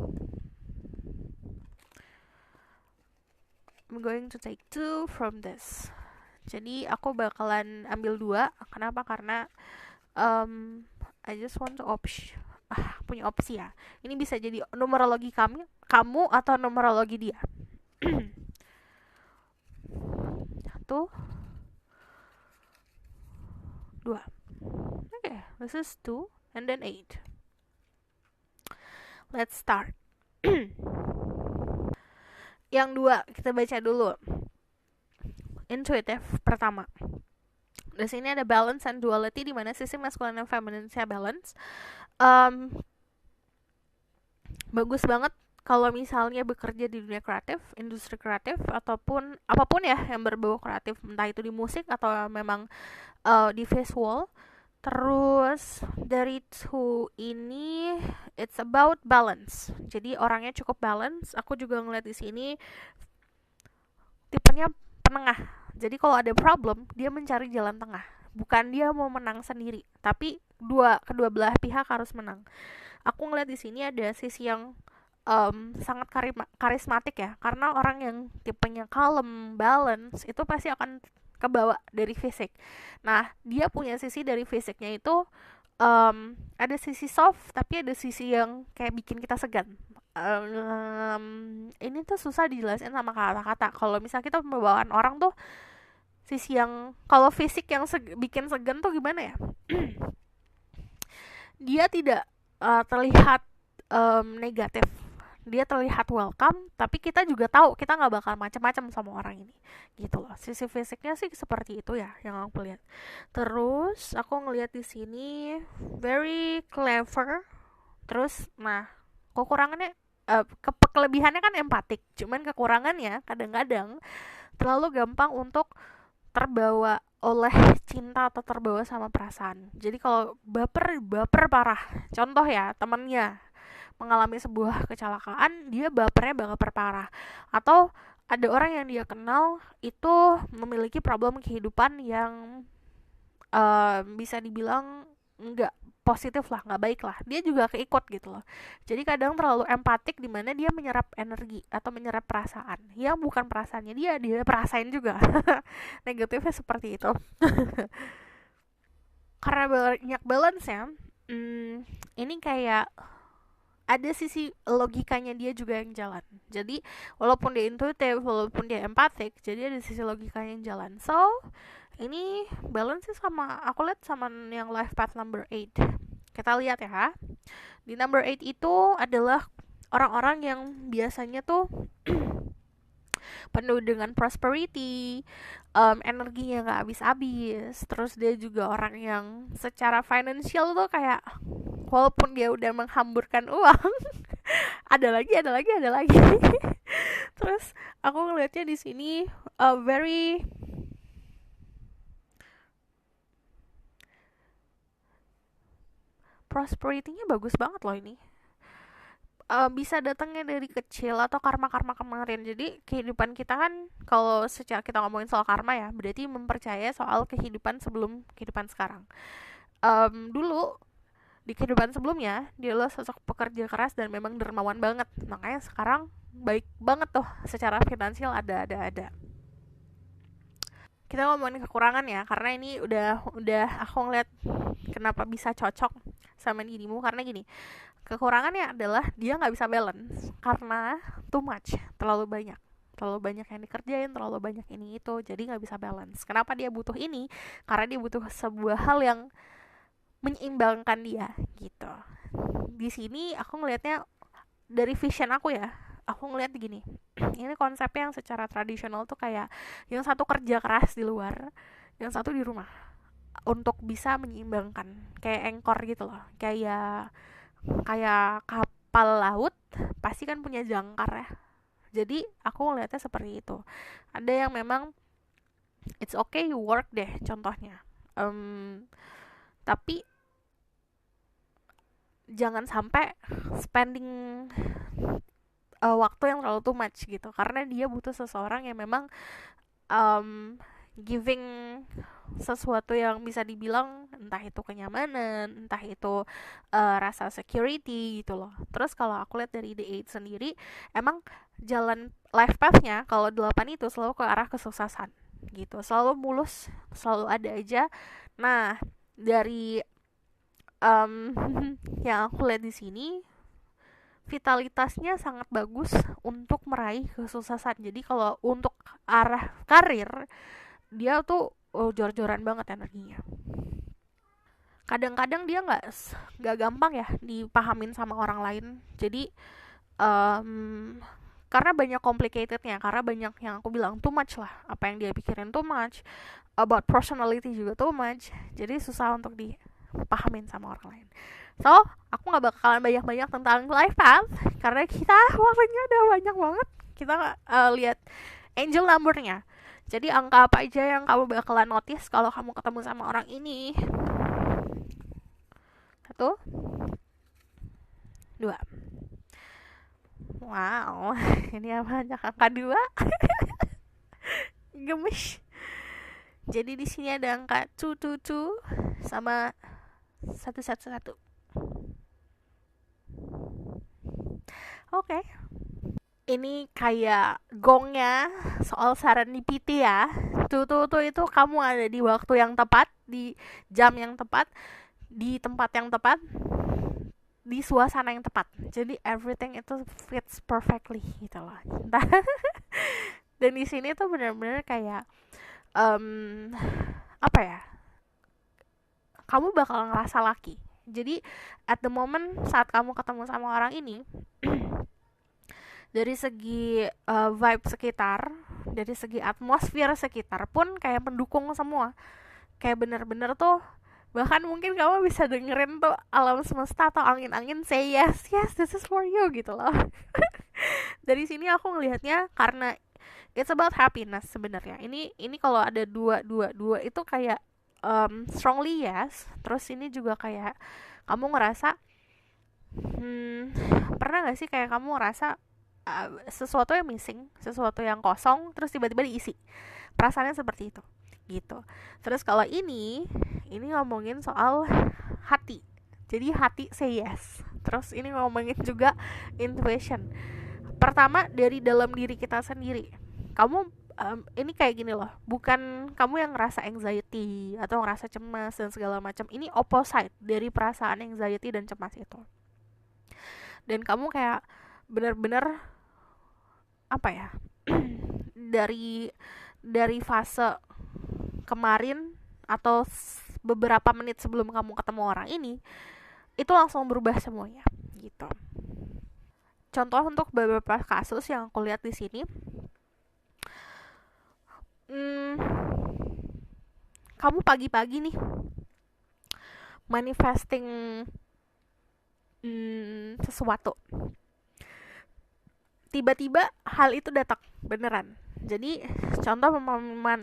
I'm going to take 2 from this. Jadi aku bakalan ambil 2. Kenapa? Karena I just want to punya opsi ya. Ini bisa jadi numerologi kamu atau numerologi dia. 1, 2. Okay, this is 2 and then 8. Let's start. Yang 2 kita baca dulu. Intuitive pertama. Di sini ada balance and duality, di mana sisi maskulin dan femininnya balance. Bagus banget kalau misalnya bekerja di dunia kreatif, industri kreatif, ataupun apapun ya yang berbau kreatif, entah itu di musik atau memang di visual. Terus dari 2 ini it's about balance. Jadi orangnya cukup balance. Aku juga ngeliat di sini tipenya penengah. Jadi kalau ada problem, dia mencari jalan tengah. Bukan dia mau menang sendiri, tapi kedua belah pihak harus menang. Aku ngeliat di sini ada sisi yang sangat karismatik ya, karena orang yang tipenya calm, balance itu pasti akan kebawa dari fisik. Nah, dia punya sisi dari fisiknya itu ada sisi soft, tapi ada sisi yang kayak bikin kita segan. Ini tuh susah dijelasin sama kata-kata. Kalau misalnya kita pembawaan orang tuh sisi yang, kalau fisik yang bikin segan tuh gimana ya? Dia tidak terlihat negatif. Dia terlihat welcome, tapi kita juga tahu kita nggak bakal macam-macam sama orang ini, gitu loh. Sisi fisiknya sih seperti itu ya yang aku lihat. Terus aku ngelihat di sini very clever. Terus, nah kekurangannya, kelebihannya kan empatik, cuman kekurangannya kadang-kadang terlalu gampang untuk terbawa oleh cinta atau terbawa sama perasaan. Jadi kalau baper parah. Contoh ya, temennya mengalami sebuah kecelakaan, dia bapernya parah. Atau ada orang yang dia kenal itu memiliki problem kehidupan yang bisa dibilang nggak positif lah, nggak baik lah, dia juga keikut gitu loh. Jadi kadang terlalu empatik, di mana dia menyerap energi atau menyerap perasaan yang bukan perasaannya dia perasain juga. Negatifnya seperti itu. Karena banyak balance ya, ini kayak ada sisi logikanya dia juga yang jalan. Jadi walaupun dia intuitif, walaupun dia empatik, jadi ada sisi logikanya yang jalan. So ini balance sih sama, aku lihat sama yang life path number 8. Kita lihat ya. Di number 8 itu adalah orang-orang yang biasanya tuh penuh dengan prosperity, energinya gak habis-habis. Terus dia juga orang yang secara financial tuh kayak, walaupun dia udah menghamburkan uang, ada lagi. Terus aku ngelihatnya di sini very prosperity-nya bagus banget loh ini. Bisa datangnya dari kecil atau karma-karma kemarin. Jadi kehidupan kita kan, kalau secara kita ngomongin soal karma ya, berarti mempercayai soal kehidupan sebelum kehidupan sekarang. Dulu di kehidupan sebelumnya dia adalah sosok pekerja keras dan memang dermawan banget, makanya sekarang baik banget tuh secara finansial, ada. Kita ngomongin kekurangan ya, karena ini udah aku ngeliat kenapa bisa cocok sama dirimu, karena gini, kekurangannya adalah dia nggak bisa balance karena too much, terlalu banyak yang dikerjain, terlalu banyak ini itu, jadi nggak bisa balance. Kenapa dia butuh ini? Karena dia butuh sebuah hal yang menyeimbangkan dia gitu. Di sini aku ngelihatnya dari vision aku ya, aku ngelihat gini, ini konsepnya yang secara tradisional tuh kayak yang satu kerja keras di luar, yang satu di rumah. untuk bisa menyeimbangkan, kayak anchor gitu loh, kayak kayak kapal laut pasti kan punya jangkar ya. Jadi aku ngeliatnya seperti itu. Ada yang memang it's okay you work deh contohnya. Tapi jangan sampai spending waktu yang terlalu too much gitu, karena dia butuh seseorang yang memang um, giving sesuatu yang bisa dibilang entah itu kenyamanan, entah itu rasa security gitu loh. Terus kalau aku lihat dari The Eight sendiri, emang jalan life path-nya kalau 8 itu selalu ke arah kesuksesan gitu, selalu mulus, selalu ada aja. Nah, dari um, yang aku lihat di sini, vitalitasnya sangat bagus untuk meraih kesuksesan. Jadi kalau untuk arah karir, dia tuh jor-joran banget energinya. Kadang-kadang dia nggak gampang ya dipahamin sama orang lain. Jadi um, karena banyak complicatednya, karena banyak yang aku bilang too much lah, apa yang dia pikirin too much, about personality juga too much, jadi susah untuk dipahamin sama orang lain. So aku nggak bakalan banyak-banyak tentang life path karena kita waktunya udah banyak banget. Kita lihat angel numbernya. Jadi angka apa aja yang kamu bakalan notice kalau kamu ketemu sama orang ini? 1, 2. Wow, ini apa aja angka 2? Gemes. Jadi di sini ada angka 222 sama 111. Oke. Ini kayak gongnya soal serendipity ya. Tuh itu kamu ada di waktu yang tepat, di jam yang tepat, di tempat yang tepat, di suasana yang tepat. Jadi everything itu fits perfectly gitu loh. Dan di sini tuh benar-benar kayak apa ya? Kamu bakal ngerasa lucky. Jadi at the moment saat kamu ketemu sama orang ini, dari segi vibe sekitar, dari segi atmosfer sekitar pun kayak mendukung semua. Kayak bener-bener tuh, bahkan mungkin kamu bisa dengerin tuh alam semesta atau angin-angin say yes, yes this is for you gitu loh. Dari sini aku ngelihatnya karena it's about happiness sebenarnya. Ini kalau ada dua itu kayak strongly yes. Terus ini juga kayak kamu ngerasa pernah gak sih kayak kamu ngerasa sesuatu yang missing, sesuatu yang kosong, terus tiba-tiba diisi. Perasaannya seperti itu, gitu. Terus kalau ini ngomongin soal hati. Jadi hati say yes. Terus ini ngomongin juga intuition. Pertama dari dalam diri kita sendiri. Kamu ini kayak gini loh, bukan kamu yang ngerasa anxiety atau ngerasa cemas dan segala macam. Ini opposite dari perasaan anxiety dan cemas itu. Dan kamu kayak benar-benar apa ya? dari fase kemarin atau beberapa menit sebelum kamu ketemu orang ini, itu langsung berubah semuanya gitu. Contoh untuk beberapa kasus yang aku lihat di sini, kamu pagi-pagi nih manifesting sesuatu, tiba-tiba hal itu datang beneran. Jadi contoh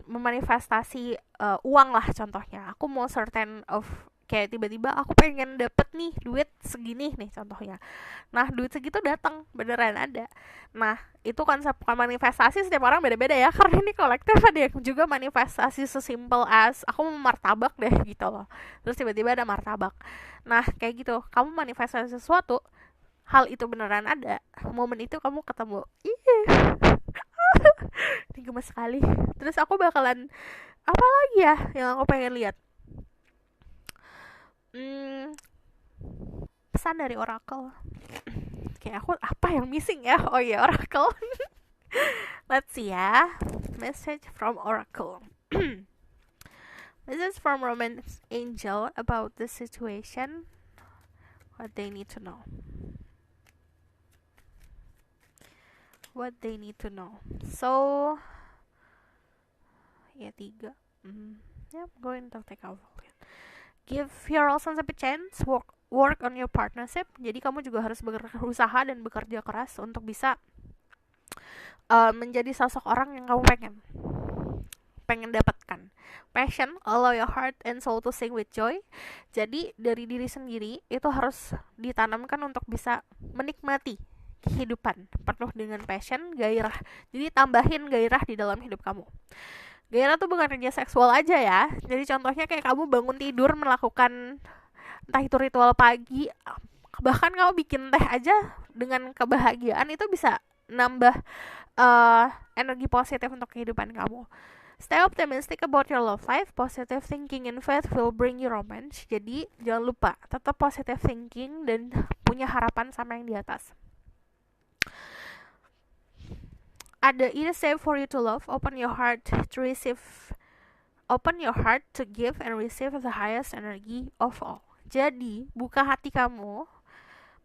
memanifestasi uang lah contohnya. Aku mau certain of kayak tiba-tiba aku pengen dapet nih duit segini nih contohnya. Nah duit segitu datang beneran ada. Nah itu konsep manifestasi setiap orang beda-beda ya, karena ini kolektif. Ada yang juga manifestasi sesimpel as aku mau martabak deh gitu loh, terus tiba-tiba ada martabak. Nah kayak gitu, kamu manifestasi sesuatu, hal itu beneran ada, momen itu kamu ketemu. Ini gemes sekali. Terus aku bakalan apa lagi ya yang aku pengen lihat, pesan dari oracle. Kayak aku apa yang missing ya? Oh iya, oracle. Let's see ya. Message from oracle. This is from Romance Angel about the situation, what they need to know. What they need to know. So ya 3. Yeah, I'm going to take over. Give your relationship a chance. Work on your partnership. Jadi kamu juga harus berusaha dan bekerja keras untuk bisa menjadi sosok orang yang kamu pengen dapatkan. Passion, allow your heart and soul to sing with joy. Jadi dari diri sendiri itu harus ditanamkan untuk bisa menikmati kehidupan penuh dengan passion, gairah. Jadi tambahin gairah di dalam hidup kamu. Gairah tuh bukan kerja seksual aja ya. Jadi contohnya kayak kamu bangun tidur melakukan entah itu ritual pagi, bahkan kamu bikin teh aja dengan kebahagiaan itu bisa nambah energi positif untuk kehidupan kamu. Stay optimistic about your love life. Positive thinking and faith will bring you romance. Jadi jangan lupa tetap positive thinking dan punya harapan sama yang di atas. Ada it is safe for you to love. Open your heart to receive. Open your heart to give and receive the highest energy of all. Jadi buka hati kamu,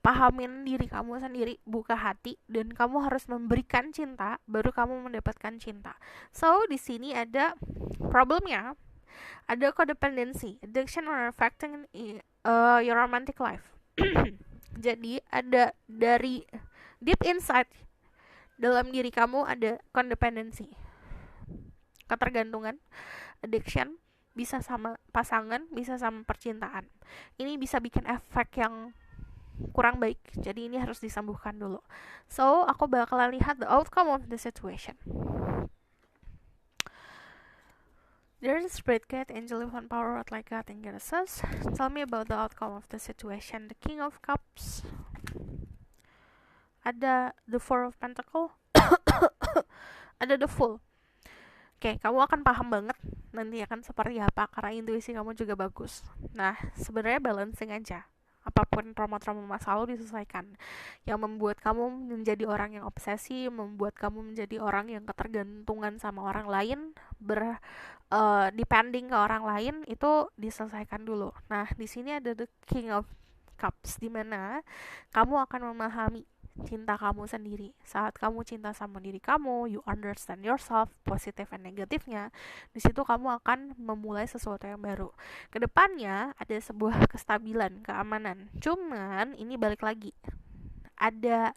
pahamin diri kamu sendiri, buka hati, dan kamu harus memberikan cinta, baru kamu mendapatkan cinta. So di sini ada problemnya, ada codependency, addiction or affecting your romantic life. Jadi ada dari deep inside dalam diri kamu ada codependency, ketergantungan, addiction, bisa sama pasangan, bisa sama percintaan. Ini bisa bikin efek yang kurang baik, jadi ini harus disembuhkan dulu. So aku bakalan lihat the outcome of the situation. There is a spirit guide, angel with one power, out like God and goddesses. Tell me about the outcome of the situation. The King of Cups. Ada the Four of Pentacles. Ada the Fool. Oke, kamu akan paham banget nanti akan seperti apa karena intuisi kamu juga bagus. Nah, sebenarnya balancing aja. Apapun trauma-trauma masa lalu diselesaikan. Yang membuat kamu menjadi orang yang obsesi, membuat kamu menjadi orang yang ketergantungan sama orang lain, depending ke orang lain, itu diselesaikan dulu. Nah, di sini ada the King of Cups, di mana kamu akan memahami cinta kamu sendiri. Saat kamu cinta sama diri kamu, you understand yourself, positif dan negatifnya. Di situ kamu akan memulai sesuatu yang baru. Kedepannya ada sebuah kestabilan, keamanan. Cuman ini balik lagi, ada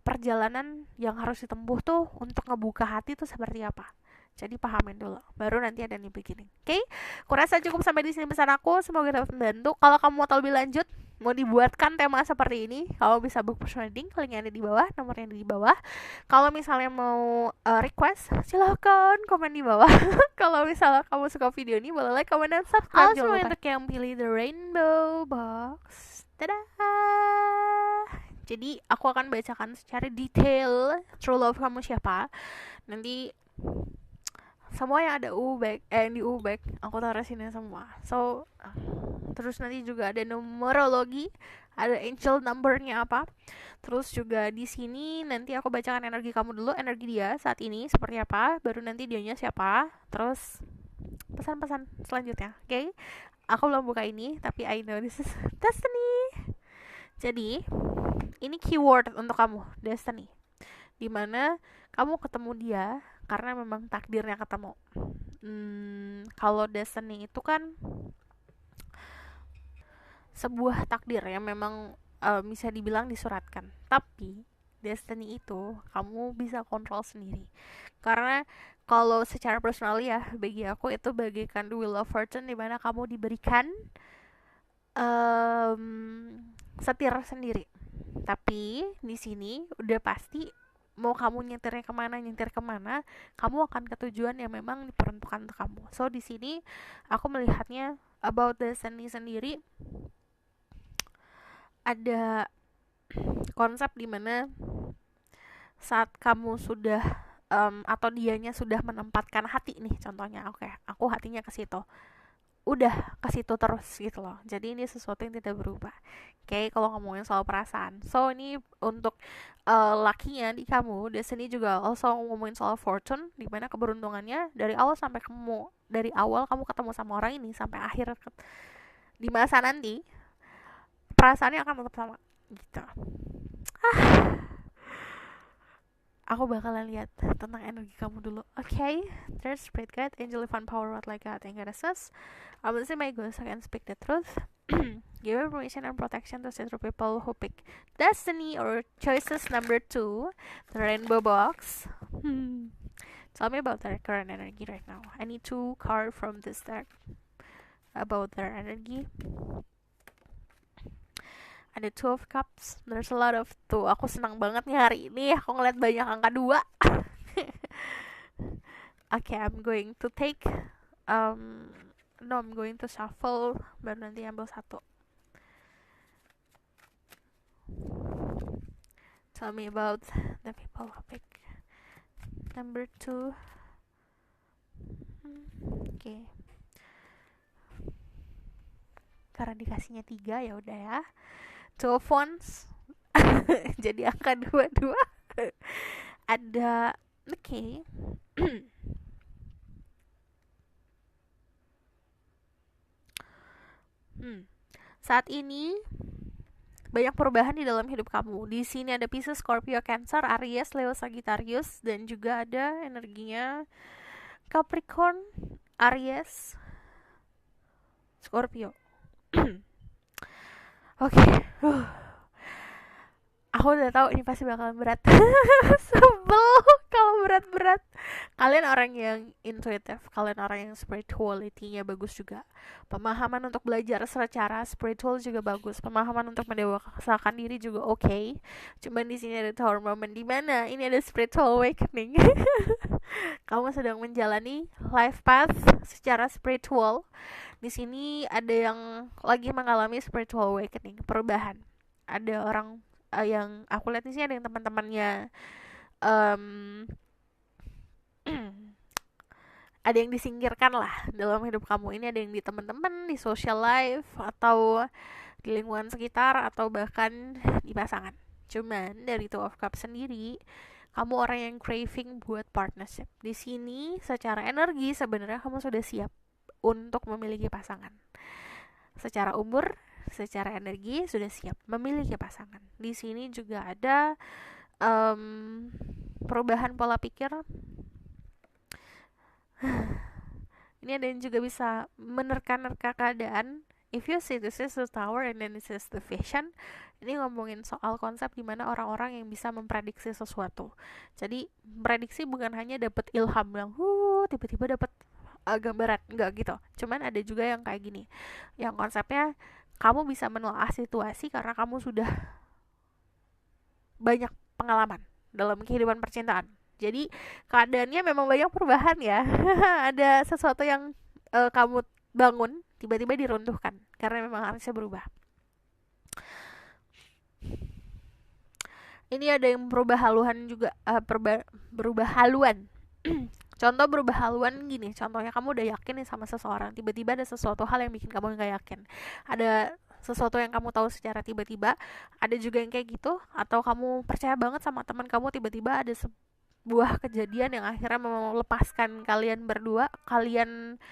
perjalanan yang harus ditempuh tuh untuk ngebuka hati tuh seperti apa. Jadi pahamin dulu, baru nanti ada new beginning. Oke, kurasa cukup sampai di sini pesan aku. Semoga dapat membantu. Kalau kamu mau tahu lebih lanjut, mau dibuatkan tema seperti ini, kamu bisa book personal reading, linknya ada di bawah, nomornya ada di bawah. Kalau misalnya mau request, silahkan komen di bawah. Kalau misalnya kamu suka video ini, boleh like, comment, dan subscribe. Jangan lupa untuk yang pilih the rainbow box. Dadah. Jadi aku akan bacakan secara detail true love kamu siapa. Nanti semua yang ada di ubek aku taruh sini semua. So terus nanti juga ada numerologi, ada angel numbernya apa. Terus juga di sini nanti aku bacakan energi kamu dulu, energi dia saat ini seperti apa, baru nanti dianya siapa, terus pesan-pesan selanjutnya. Oke? Aku belum buka ini, tapi I know this is destiny. Jadi ini keyword untuk kamu, destiny, dimana kamu ketemu dia karena memang takdirnya ketemu. Kalau destiny itu kan sebuah takdir yang memang bisa dibilang disuratkan, tapi destiny itu kamu bisa kontrol sendiri. Karena kalau secara personal ya, bagi aku itu bagaikan the wheel of fortune, dimana kamu diberikan setir sendiri. Tapi di sini udah pasti mau kamu nyetir kemana, kamu akan ke tujuan yang memang diperuntukkan untuk kamu. So di sini aku melihatnya about destiny sendiri, ada konsep dimana saat kamu sudah atau dianya sudah menempatkan hati nih, contohnya aku hatinya ke situ, udah ke situ terus gitu loh. Jadi ini sesuatu yang tidak berubah. Oke, kalau ngomongin soal perasaan, so ini untuk lakinya di kamu, destiny juga also ngomongin soal fortune, dimana keberuntungannya dari awal kamu ketemu sama orang ini sampai akhir di masa nanti, perasaannya akan tetap sama gitu. aku bakalan lihat tentang energi kamu dulu. Okay, there's spirit guide, angel divine power, what like God, and goddesses. I will say my goals, I can speak the truth. Give information and protection to set people who pick destiny or choices number 2, the rainbow box. Tell me about their current energy right now. I need 2 cards from this deck about their energy. Ada 2 of cups. There's a lot of 2. Aku senang banget nih hari ini. Aku ngeliat banyak angka 2. Okay, I'm going to take no, I'm going to shuffle baru nanti ambil 1. Tell me about the people who pick number 2. Okay. Karena dikasihnya 3 ya udah ya. 2 of wands. Jadi angka 22. Ada okay. Saat ini banyak perubahan di dalam hidup kamu. Di sini ada Pisces, Scorpio, Cancer, Aries, Leo, Sagittarius, dan juga ada energinya Capricorn, Aries, Scorpio. Oke. Aku udah tahu ini pasti bakalan berat. Sebel kalau berat-berat. Kalian orang yang intuitive, kalian orang yang spirituality-nya bagus juga. Pemahaman untuk belajar secara spiritual juga bagus. Pemahaman untuk mendewasakan diri juga oke. Cuman di sini ada tower moment di mana ini ada spiritual awakening. Kamu sedang menjalani life path secara spiritual. Di sini ada yang lagi mengalami spiritual awakening, perubahan. Ada orang yang aku lihat di sini ada yang teman-temannya ada yang disingkirkan lah dalam hidup kamu ini, ada yang di teman-teman, di social life, atau di lingkungan sekitar, atau bahkan di pasangan. Cuman dari Two of Cups sendiri, kamu orang yang craving buat partnership. Di sini secara energi sebenarnya kamu sudah siap untuk memiliki pasangan. Secara umur, secara energi sudah siap memiliki pasangan. Di sini juga ada perubahan pola pikir. Ini ada yang juga bisa menerka-nerka keadaan. If you see this is the tower and then this is the vision, ini ngomongin soal konsep dimana orang-orang yang bisa memprediksi sesuatu. Jadi prediksi bukan hanya dapat ilham yang tiba-tiba dapat gambaran, enggak gitu. Cuman ada juga yang kayak gini, yang konsepnya kamu bisa menelaah situasi karena kamu sudah banyak pengalaman dalam kehidupan percintaan. Jadi keadaannya memang banyak perubahan ya. Ada sesuatu yang kamu bangun tiba-tiba diruntuhkan karena memang harusnya berubah. Ini ada yang berubah haluan juga, berubah haluan. Contoh berubah haluan gini, contohnya kamu udah yakin nih sama seseorang, tiba-tiba ada sesuatu hal yang bikin kamu gak yakin. Ada sesuatu yang kamu tahu secara tiba-tiba, ada juga yang kayak gitu. Atau kamu percaya banget sama teman kamu, tiba-tiba ada sebuah kejadian yang akhirnya melepaskan kalian berdua, kalian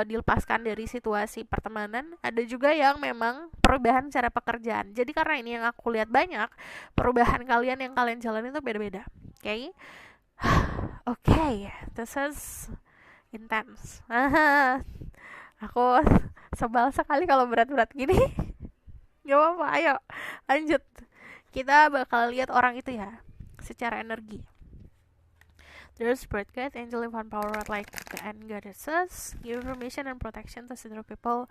dilepaskan dari situasi pertemanan. Ada juga yang memang perubahan secara pekerjaan. Jadi karena ini yang aku lihat banyak, perubahan kalian yang kalian jalani itu beda-beda. Oke? Okay, this is intense. Aku sebal sekali kalau berat-berat gini. Gak apa-apa, ayo lanjut. Kita bakal lihat orang itu ya secara energi. There's spirit guide, angel divine power, like and goddesses. Give information and protection to the people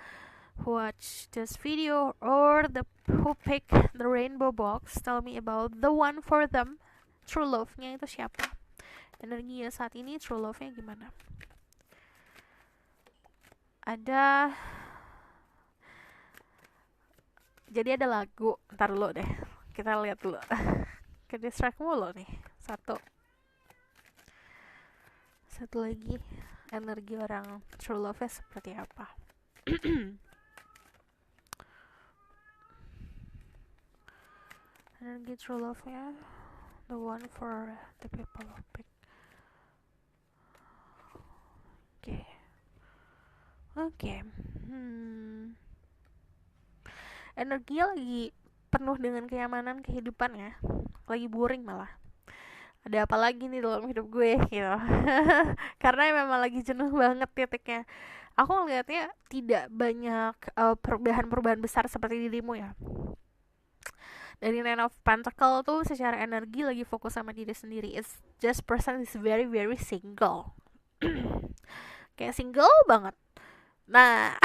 who watch this video or who pick the rainbow box. Tell me about the one for them. True love-nya itu siapa? Energinya saat ini true love-nya gimana? Ada, jadi ada lagu, ntar dulu deh, kita lihat dulu. Ke distract mulu nih. Satu lagi, energi orang true love-nya seperti apa? Energi true love-nya, the one for the people who pick. Oke. Energinya lagi penuh dengan kenyamanan kehidupan ya. Lagi boring malah. ada apa lagi nih dalam hidup gue gitu. Karena memang lagi jenuh banget titiknya. Aku ngelihatnya tidak banyak perubahan-perubahan besar seperti dirimu ya. Dari Nine of Pentacle tuh secara energi lagi fokus sama diri sendiri. It's just person is very very single. Kayak single banget. Nah,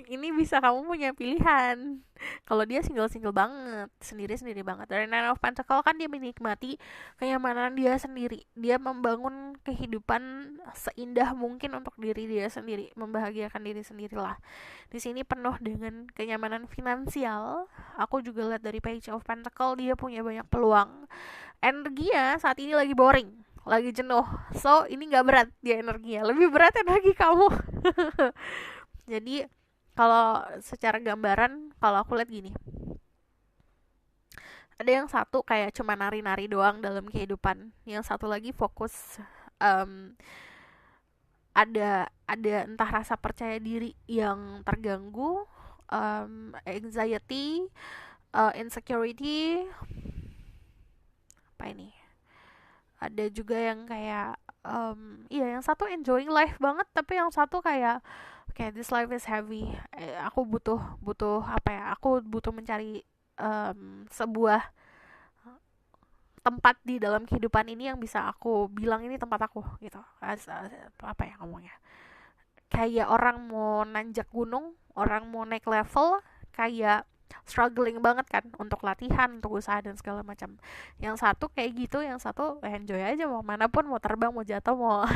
ini bisa kamu punya pilihan. Kalau dia single-single banget, sendiri-sendiri banget. Dari Nine of Pentacle kan dia menikmati kenyamanan dia sendiri. Dia membangun kehidupan seindah mungkin untuk diri dia sendiri, membahagiakan diri sendirilah. Di sini penuh dengan kenyamanan finansial. Aku juga lihat dari Page of Pentacle dia punya banyak peluang. Energinya saat ini lagi boring, lagi jenuh, so ini nggak berat dia energinya, lebih berat energi kamu. Jadi kalau secara gambaran, kalau aku lihat gini, ada yang satu kayak cuma nari-nari doang dalam kehidupan, yang satu lagi fokus, um, ada entah rasa percaya diri yang terganggu, anxiety, insecurity, apa ini, ada juga yang kayak iya yang satu enjoying life banget, tapi yang satu kayak this life is heavy. Aku butuh butuh apa ya, aku butuh mencari sebuah tempat di dalam kehidupan ini yang bisa aku bilang ini tempat aku gitu. Apa ya ngomongnya, kayak orang mau nanjak gunung, orang mau naik level, kayak struggling banget kan untuk latihan, untuk usaha dan segala macam. Yang satu kayak gitu, yang satu enjoy aja, mau manapun, mau terbang, mau jatuh, mau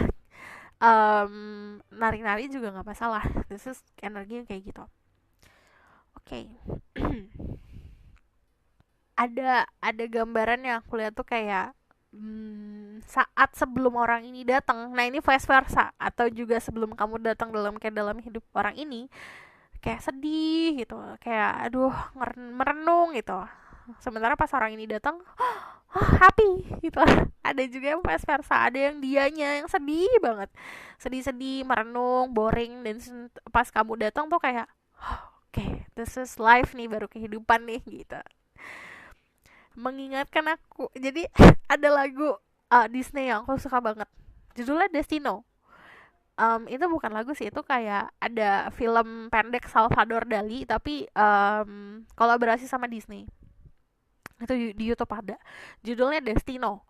nari-nari juga nggak masalah. This is energi kayak gitu. Oke. ada gambaran yang aku lihat tuh kayak saat sebelum orang ini datang, nah ini vice versa, atau juga sebelum kamu datang dalam hidup orang ini, kayak sedih gitu, kayak aduh merenung gitu. Sementara pas orang ini datang, happy gitu. Ada juga yang vice versa, ada yang dianya yang sedih banget, sedih-sedih, merenung, boring, dan pas kamu datang tuh kayak oke, this is life nih, baru kehidupan nih gitu. Mengingatkan aku, jadi ada lagu Disney yang aku suka banget, judulnya Destino. Itu bukan lagu sih, itu kayak ada film pendek Salvador Dali, tapi kolaborasi sama Disney. Itu di YouTube ada, judulnya Destino.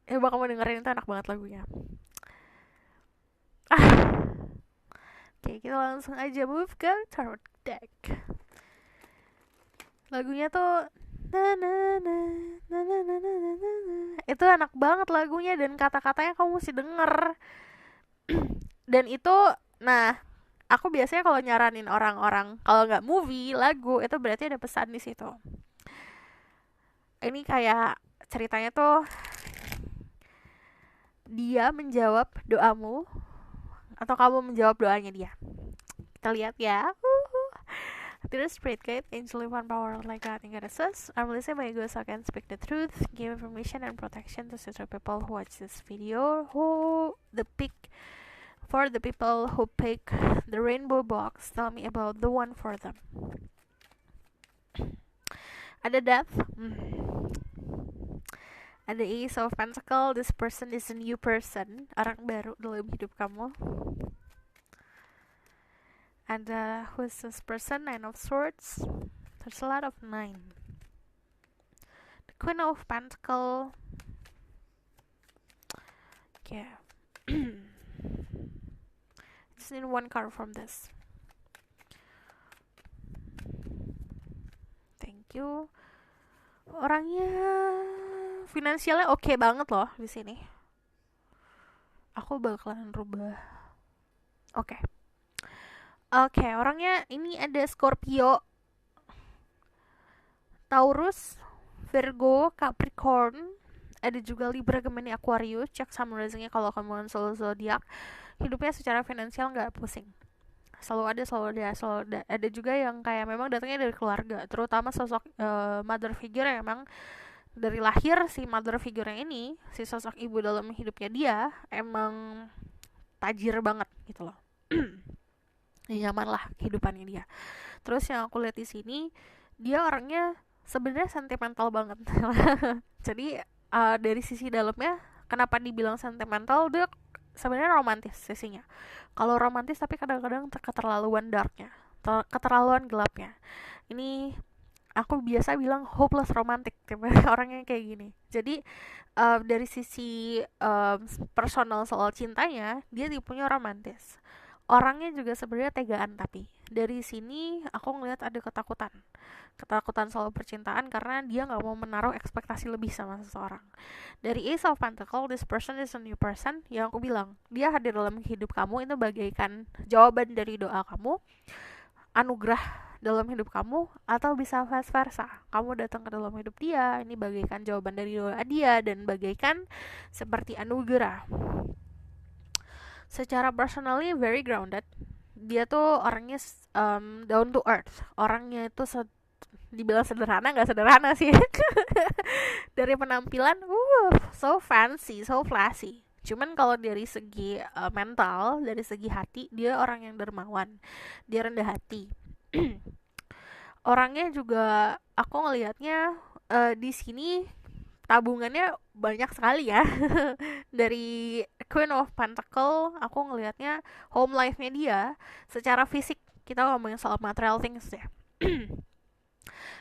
Coba kamu dengerin, itu enak banget lagunya. Oke, kita langsung aja move ke Tarot Deck. Lagunya tuh na na na na na na na na na. Itu enak banget lagunya, dan kata-katanya kamu mesti denger. Dan itu, nah, aku biasanya kalau nyaranin orang-orang kalau nggak movie, lagu, itu berarti ada pesan di situ. Ini kayak ceritanya tuh dia menjawab doamu atau kamu menjawab doanya dia. Kita lihat ya. Through spirit guide, angel one power like God and goddesses, I'm listening my ego so I can speak the truth, give information and protection to such people who watch this video, for the people who pick the rainbow box, tell me about the one for them. Ada death, ada Ace of Pentacle, this person is a new person, orang baru dalam hidup kamu. Ada who is this person, Nine of Swords, there's a lot of 9. The Queen of Pentacle, okay. Just need one card from this. Thank you. Orangnya finansialnya oke banget loh di sini. Aku bakalan rubah. Oke, orangnya ini ada Scorpio, Taurus, Virgo, Capricorn, ada juga Libra, Gemini, Aquarius. Cek sama risingnya kalau kamu solo zodiak. Hidupnya secara finansial nggak pusing, selalu ada. Ada juga yang kayak memang datangnya dari keluarga, terutama sosok mother figure yang memang dari lahir si mother figure ini, si sosok ibu dalam hidupnya dia emang tajir banget gitu loh. Nyaman lah kehidupannya dia. Terus yang aku lihat di sini, dia orangnya sebenarnya sentimental banget. Jadi dari sisi dalamnya kenapa dibilang sentimental, dia sebenarnya romantis sisinya. Kalau romantis tapi kadang-kadang keterlaluan darknya, keterlaluan gelapnya. Ini aku biasa bilang hopeless romantic, tipe orangnya kayak gini. Jadi dari sisi personal soal cintanya, dia tipenya romantis. Orangnya juga sebenarnya tegaan, tapi dari sini aku ngeliat ada ketakutan soal percintaan karena dia nggak mau menaruh ekspektasi lebih sama seseorang. Dari Ace of Pentacles, this person is a new person, yang aku bilang dia hadir dalam hidup kamu itu bagaikan jawaban dari doa kamu, anugerah dalam hidup kamu, atau bisa vice versa, kamu datang ke dalam hidup dia, ini bagaikan jawaban dari doa dia dan bagaikan seperti anugerah. Secara personally very grounded, dia tuh orangnya down to earth, orangnya itu dibilang sederhana nggak sederhana sih. Dari penampilan so fancy, so classy. Cuman kalau dari segi mental, dari segi hati, dia orang yang dermawan, dia rendah hati. Orangnya juga aku ngelihatnya di sini tabungannya banyak sekali ya. Dari Queen of Pentacle aku ngelihatnya home life-nya dia secara fisik, kita ngomongin soal material things ya.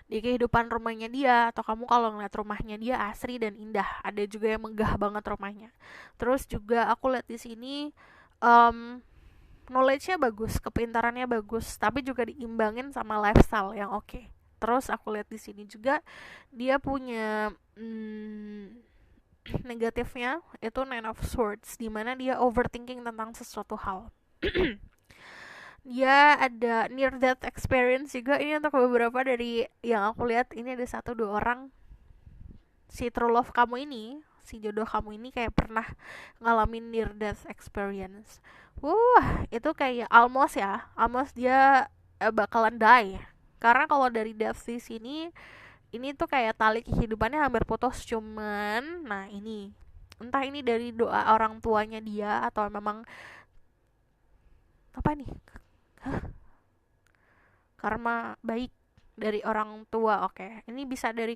Di kehidupan rumahnya dia, atau kamu kalau ngeliat rumahnya dia asri dan indah, ada juga yang megah banget rumahnya. Terus juga aku lihat di sini knowledge-nya bagus, kepintarannya bagus, tapi juga diimbangin sama lifestyle yang oke. Terus aku lihat di sini juga dia punya negatifnya itu Nine of Swords, dimana dia overthinking tentang sesuatu hal. Dia ada near death experience juga. Ini untuk beberapa dari yang aku lihat, ini ada 1-2 orang, si true love kamu ini, si jodoh kamu ini kayak pernah ngalamin near death experience. Itu kayak almost dia bakalan die. Karena kalau dari death di sini, ini tuh kayak tali kehidupannya hampir putus. Cuman nah ini entah ini dari doa orang tuanya dia atau memang apa nih, karma baik dari orang tua. Oke, ini bisa dari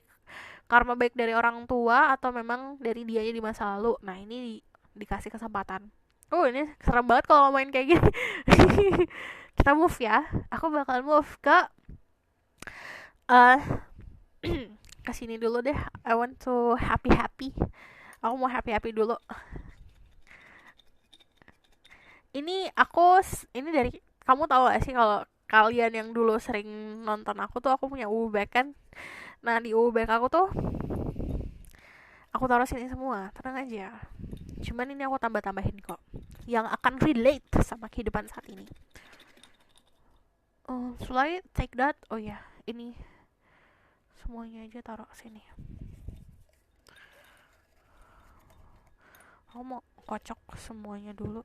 karma baik dari orang tua atau memang dari dianya di masa lalu. Nah ini dikasih kesempatan. Ini serem banget kalau main kayak gini. Kita move ya, aku bakal move ke uh, ke sini dulu deh. I want to happy. Aku mau happy dulu. Ini dari, kamu tahu gak sih kalau kalian yang dulu sering nonton aku punya UBAC kan. Nah di UBAC aku taruh sini semua, tenang aja. Cuman ini aku tambah-tambahin kok yang akan relate sama kehidupan saat ini. Should I take that? Oh ya, ini semuanya aja taruh sini. Aku mau kocok semuanya dulu.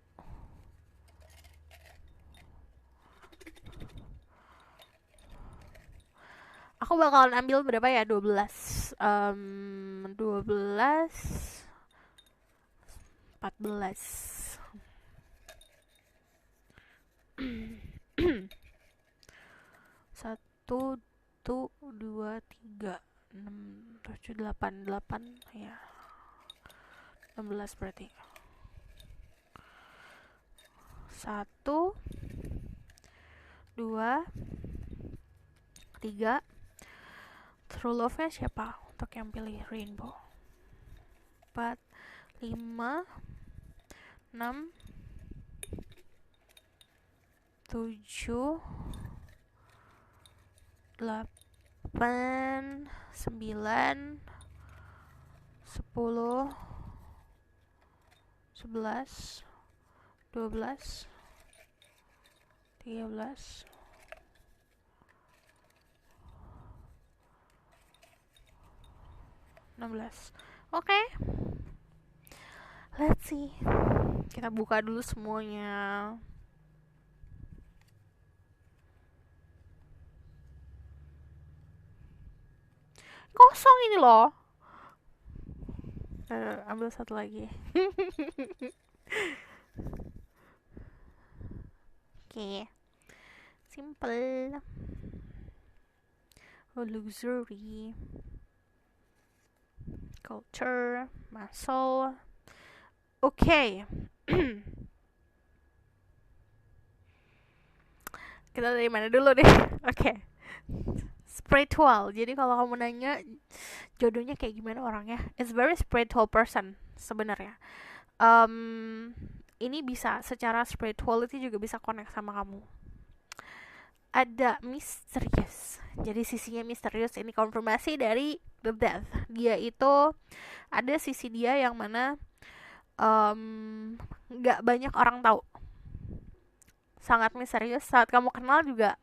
Aku bakalan ambil berapa ya? 12 14 1 2 3 6 7 8 ya, 16 berarti. 1 2 3. True love-nya siapa untuk yang pilih rainbow? 4 5 6 7 8 9 10 11 12 13 16. Oke. Let's see. Kita buka dulu semuanya. Kosong ini loh. Ambil satu lagi. Oke. Simple. Luxury. Culture, muscle. Oke. Kita dari mana dulu deh? Oke. Spiritual. Jadi kalau kamu nanya jodohnya kayak gimana orangnya, it's very spiritual person sebenarnya. Ini bisa secara spirituality juga bisa connect sama kamu. Ada misterius. Jadi sisinya misterius, ini konfirmasi dari The Death. Dia itu ada sisi dia yang mana nggak banyak orang tahu. Sangat misterius. Saat kamu kenal juga,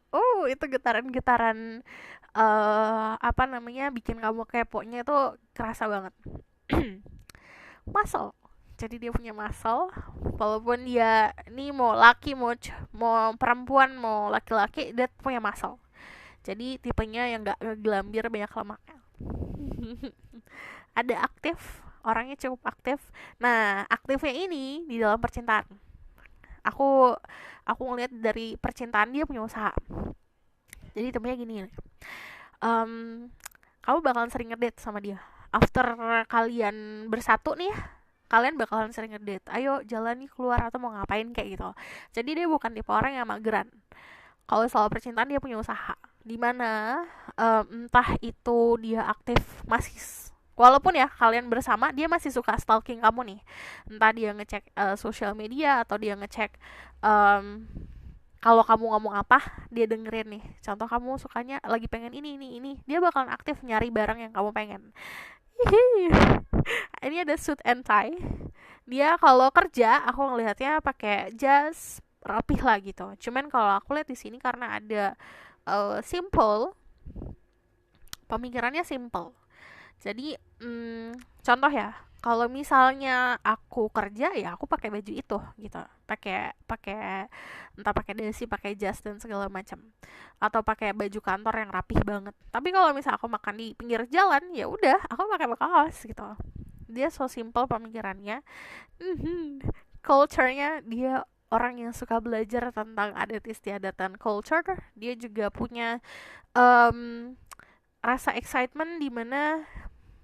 itu getaran-getaran bikin kamu keponya itu kerasa banget. Muscle. Jadi dia punya muscle, walaupun dia ini mau laki, mau perempuan, mau laki-laki, dia punya muscle. Jadi tipenya yang nggak ngegelambir banyak lemaknya. Ada aktif, orangnya cukup aktif. Nah, aktifnya ini di dalam percintaan. Aku ngeliat dari percintaan dia punya usaha. Jadi temennya gini, kamu bakalan sering ngedate sama dia. After kalian bersatu nih, kalian bakalan sering ngedate. Ayo jalan nih keluar atau mau ngapain kayak gitu. Jadi dia bukan tipe orang yang mageran. Kalau soal percintaan dia punya usaha. Dimana entah itu dia aktif masih, walaupun ya kalian bersama, dia masih suka stalking kamu nih. Entah dia ngecek sosial media atau dia ngecek kalau kamu ngomong apa, dia dengerin nih. Contoh kamu sukanya lagi pengen ini, dia bakalan aktif nyari barang yang kamu pengen. Ini ada suit and tie. Dia kalau kerja, aku ngelihatnya pakai jas rapih lah gitu. Cuman kalau aku lihat di sini karena ada simple, pemikirannya simple. Jadi contoh ya, kalau misalnya aku kerja ya aku pakai baju itu gitu, pakai entah pakai dasi, pakai jas dan segala macam, atau pakai baju kantor yang rapih banget. Tapi kalau misalnya aku makan di pinggir jalan, ya udah aku pakai kaos gitu. Dia so simple pemikirannya. Culture-nya, dia orang yang suka belajar tentang adat istiadat culture. Dia juga punya rasa excitement di mana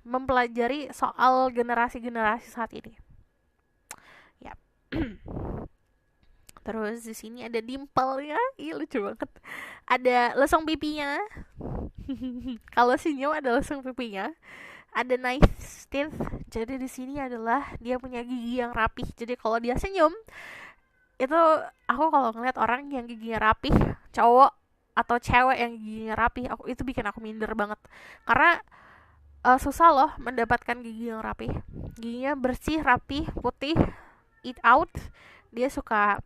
mempelajari soal generasi-generasi saat ini. Ya. Terus di sini ada dimple ya, lucu banget. Ada lesung pipinya. Kalau senyum ada lesung pipinya. Ada nice teeth. Jadi di sini adalah dia punya gigi yang rapih. Jadi kalau dia senyum, itu aku kalau ngeliat orang yang giginya rapih, cowok atau cewek yang giginya rapih, itu bikin aku minder banget. Karena susah loh mendapatkan gigi yang rapih. Giginya bersih, rapih, putih, eat out. Dia suka,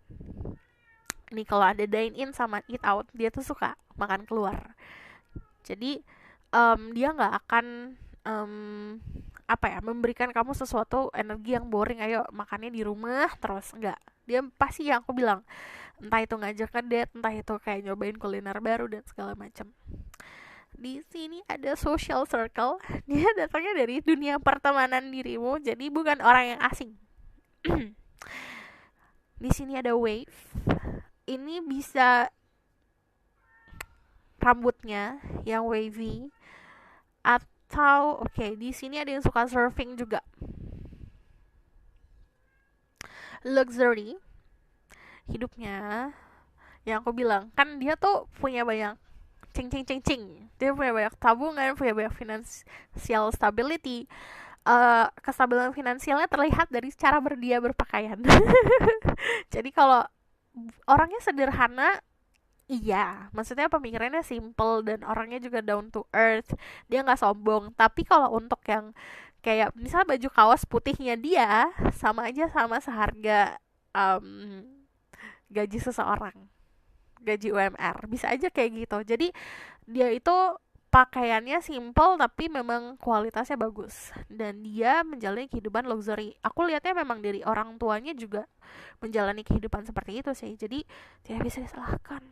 nih kalau ada dine in sama eat out, dia tuh suka makan keluar. Jadi dia nggak akan memberikan kamu sesuatu energi yang boring, ayo makannya di rumah terus, enggak. Dia pasti, yang aku bilang, entah itu ngajak ke date, entah itu kayak nyobain kuliner baru dan segala macam. Di sini ada social circle. Dia datangnya dari dunia pertemanan dirimu, jadi bukan orang yang asing. Di sini ada wave. Ini bisa rambutnya yang wavy, atau di sini ada yang suka surfing juga. Luxury hidupnya, yang aku bilang kan dia tuh punya banyak cing. Dia punya banyak tabungan, punya banyak financial stability. Kestabilan finansialnya terlihat dari cara dia berpakaian. Jadi kalau orangnya sederhana, iya, maksudnya pemikirannya simple dan orangnya juga down to earth. Dia nggak sombong. Tapi kalau untuk yang kayak misalnya baju kaos putihnya dia, sama aja sama seharga gaji seseorang, gaji UMR, bisa aja kayak gitu. Jadi dia itu pakaiannya simple tapi memang kualitasnya bagus, dan dia menjalani kehidupan luxury. Aku lihatnya memang dari orang tuanya juga menjalani kehidupan seperti itu sih, jadi tidak bisa disalahkan.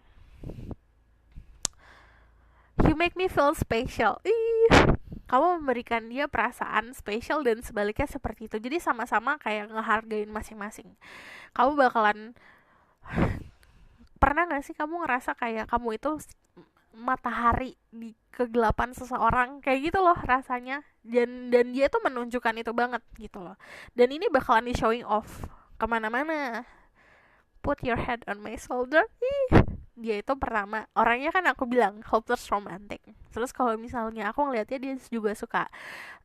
You make me feel special. Kamu memberikan dia perasaan spesial dan sebaliknya seperti itu. Jadi sama-sama kayak ngehargain masing-masing. Kamu bakalan, pernah gak sih kamu ngerasa kayak kamu itu matahari di kegelapan seseorang, kayak gitu loh rasanya. Dan dia tuh menunjukkan itu banget gitu loh. Dan ini bakalan di showing off kemana-mana. Put your head on my shoulder. Dia itu pertama orangnya kan aku bilang hopeless romantic. Terus kalau misalnya aku ngeliatnya dia juga suka,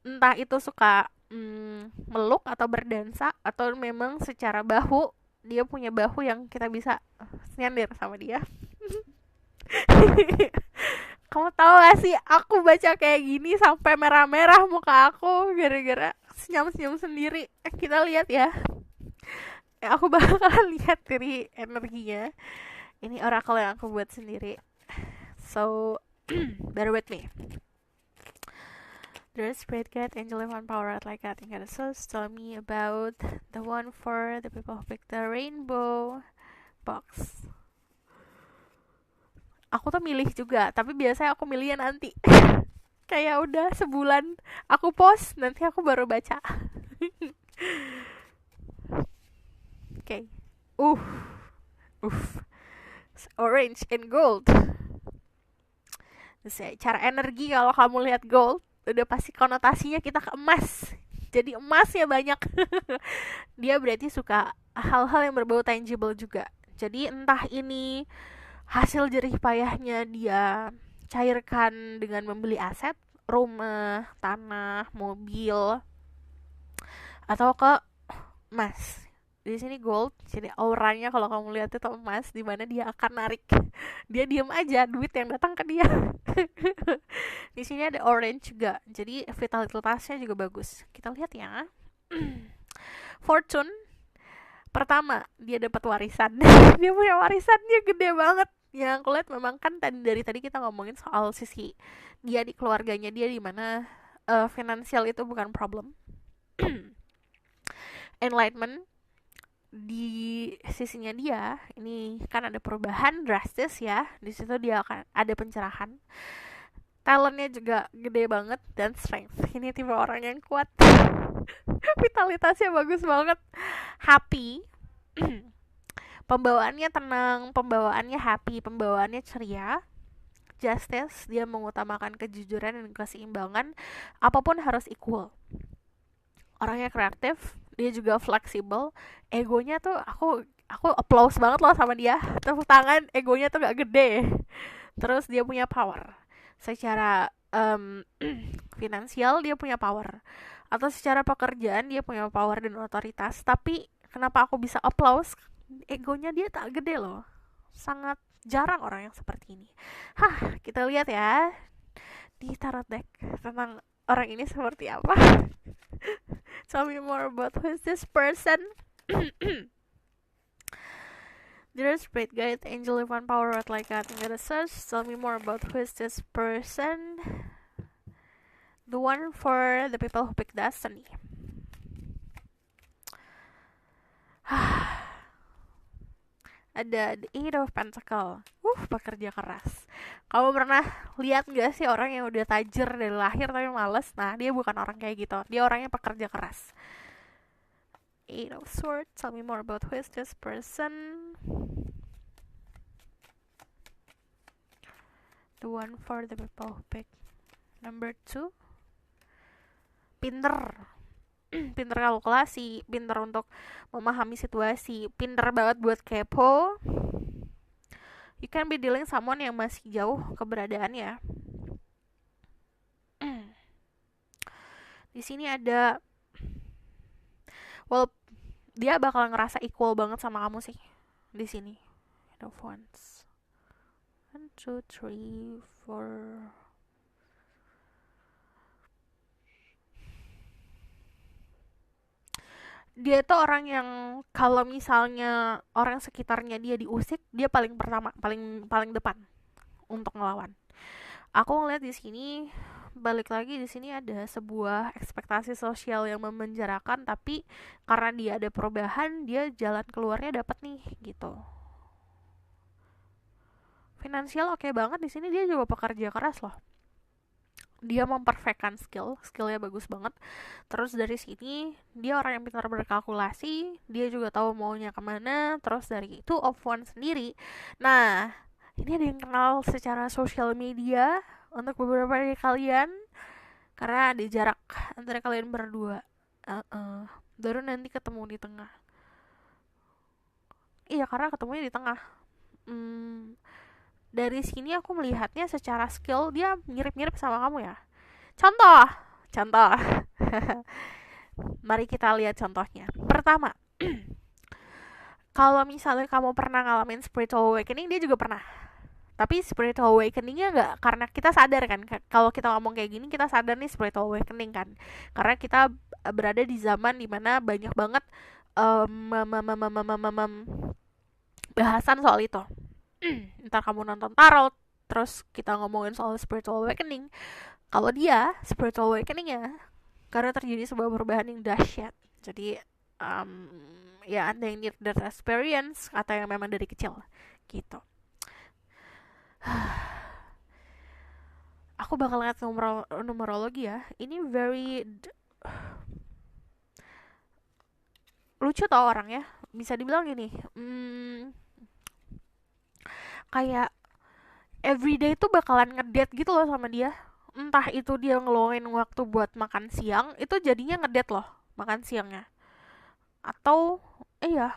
entah itu suka meluk atau berdansa, atau memang secara bahu dia punya bahu yang kita bisa nyender sama dia. Kamu tahu gak sih, aku baca kayak gini sampai merah-merah muka aku gara-gara senyum-senyum sendiri. Kita lihat ya. Aku bakalan lihat dari energinya. Ini oracle yang aku buat sendiri. So, bear with me. There's Spirit Guide, Angel of One Power, like that. And got a source tell me about the one for the people who picked the rainbow box. Aku tuh milih juga, tapi biasanya aku milihnya nanti. Kayak udah sebulan aku post, nanti aku baru baca. Oke. Orange and gold. Terus ya, cara energi kalau kamu lihat gold, udah pasti konotasinya kita ke emas. Jadi emasnya banyak. Dia berarti suka hal-hal yang berbau tangible juga. Jadi entah ini hasil jerih payahnya dia cairkan dengan membeli aset, rumah, tanah, mobil, atau ke emas. Di sini gold, jadi auranya kalau kamu lihat itu emas, di mana dia akan narik. Dia diem aja, duit yang datang ke dia. Di sini ada orange juga, jadi vitalitasnya juga bagus. Kita lihat ya. Fortune, pertama dia dapat warisan. Dia punya warisannya gede banget. Yang aku lihat memang kan dari tadi kita ngomongin soal sisi dia di keluarganya dia, di mana finansial itu bukan problem. Enlightenment, di sisinya dia ini kan ada perubahan drastis ya. Di situ dia akan ada pencerahan. Talentnya juga gede banget, dan strength, ini tipe orang yang kuat. Vitalitasnya bagus banget. Happy, pembawaannya tenang, pembawaannya happy, pembawaannya ceria. Justice, dia mengutamakan kejujuran dan keseimbangan, apapun harus equal. Orangnya kreatif, dia juga fleksibel. Egonya tuh aku applause banget loh sama dia. Tepuk tangan, egonya tuh gak gede. Terus dia punya power. Secara finansial dia punya power, atau secara pekerjaan dia punya power dan otoritas. Tapi kenapa aku bisa applause? Egonya dia tak gede loh. Sangat jarang orang yang seperti ini. Kita lihat ya di tarot deck tentang orang ini seperti apa. Tell me more about who is this person. Dear Spirit Guide, Angel of One Power, like that, and get a search. Tell me more about who is this person. The one for the people who pick destiny. Ada the Eight of Pentacle. Pekerja keras. Kamu pernah lihat gak sih orang yang udah tajir dari lahir tapi males? Nah, dia bukan orang kayak gitu. Dia orangnya pekerja keras. Eight of Swords. Tell me more about who is this person. The one for the people who pick number 2. Pinter. Pinter kalkulasi, pinter untuk memahami situasi, pinter banget buat kepo. You can be dealing someone yang masih jauh keberadaannya. Di sini ada, well, dia bakal ngerasa equal banget sama kamu sih di sini. Of Wands. 1, 2, 3, 4. Dia itu orang yang kalau misalnya orang sekitarnya dia diusik, dia paling pertama, paling depan untuk ngelawan. Aku ngeliat di sini, balik lagi di sini ada sebuah ekspektasi sosial yang memenjarakan, tapi karena dia ada perubahan, dia jalan keluarnya dapat nih gitu. Finansial oke banget di sini, dia juga pekerja keras loh. Dia memperfectkan skillnya bagus banget. Terus dari sini dia orang yang pintar berkalkulasi, dia juga tahu maunya kemana. Terus dari itu of One sendiri, nah Ini ada yang kenal secara sosial media untuk beberapa dari kalian, karena ada jarak antara kalian berdua. Baru nanti ketemu di tengah. Iya, karena ketemunya di tengah. Dari sini aku melihatnya secara skill dia mirip-mirip sama kamu ya. Contoh, contoh. Mari kita lihat contohnya. Pertama, kalau misalnya kamu pernah ngalamin spiritual awakening, dia juga pernah. Tapi spiritual awakeningnya nggak, karena kita sadar kan, kalau kita ngomong kayak gini kita sadar nih spiritual awakening kan, karena kita berada di zaman dimana banyak banget bahasan soal itu. Ntar kamu nonton tarot, terus kita ngomongin soal spiritual awakening. Kalau dia spiritual awakeningnya karena terjadi sebuah perubahan yang dahsyat. Jadi ya ada yang near death experience atau yang memang dari kecil gitu. Aku bakal lihat numerologi ya. Ini very lucu tau orang ya. Bisa dibilang gini, kayak everyday tuh bakalan ngedate gitu loh sama dia. Entah itu dia ngeluangin waktu buat makan siang, itu jadinya ngedate loh makan siangnya. Atau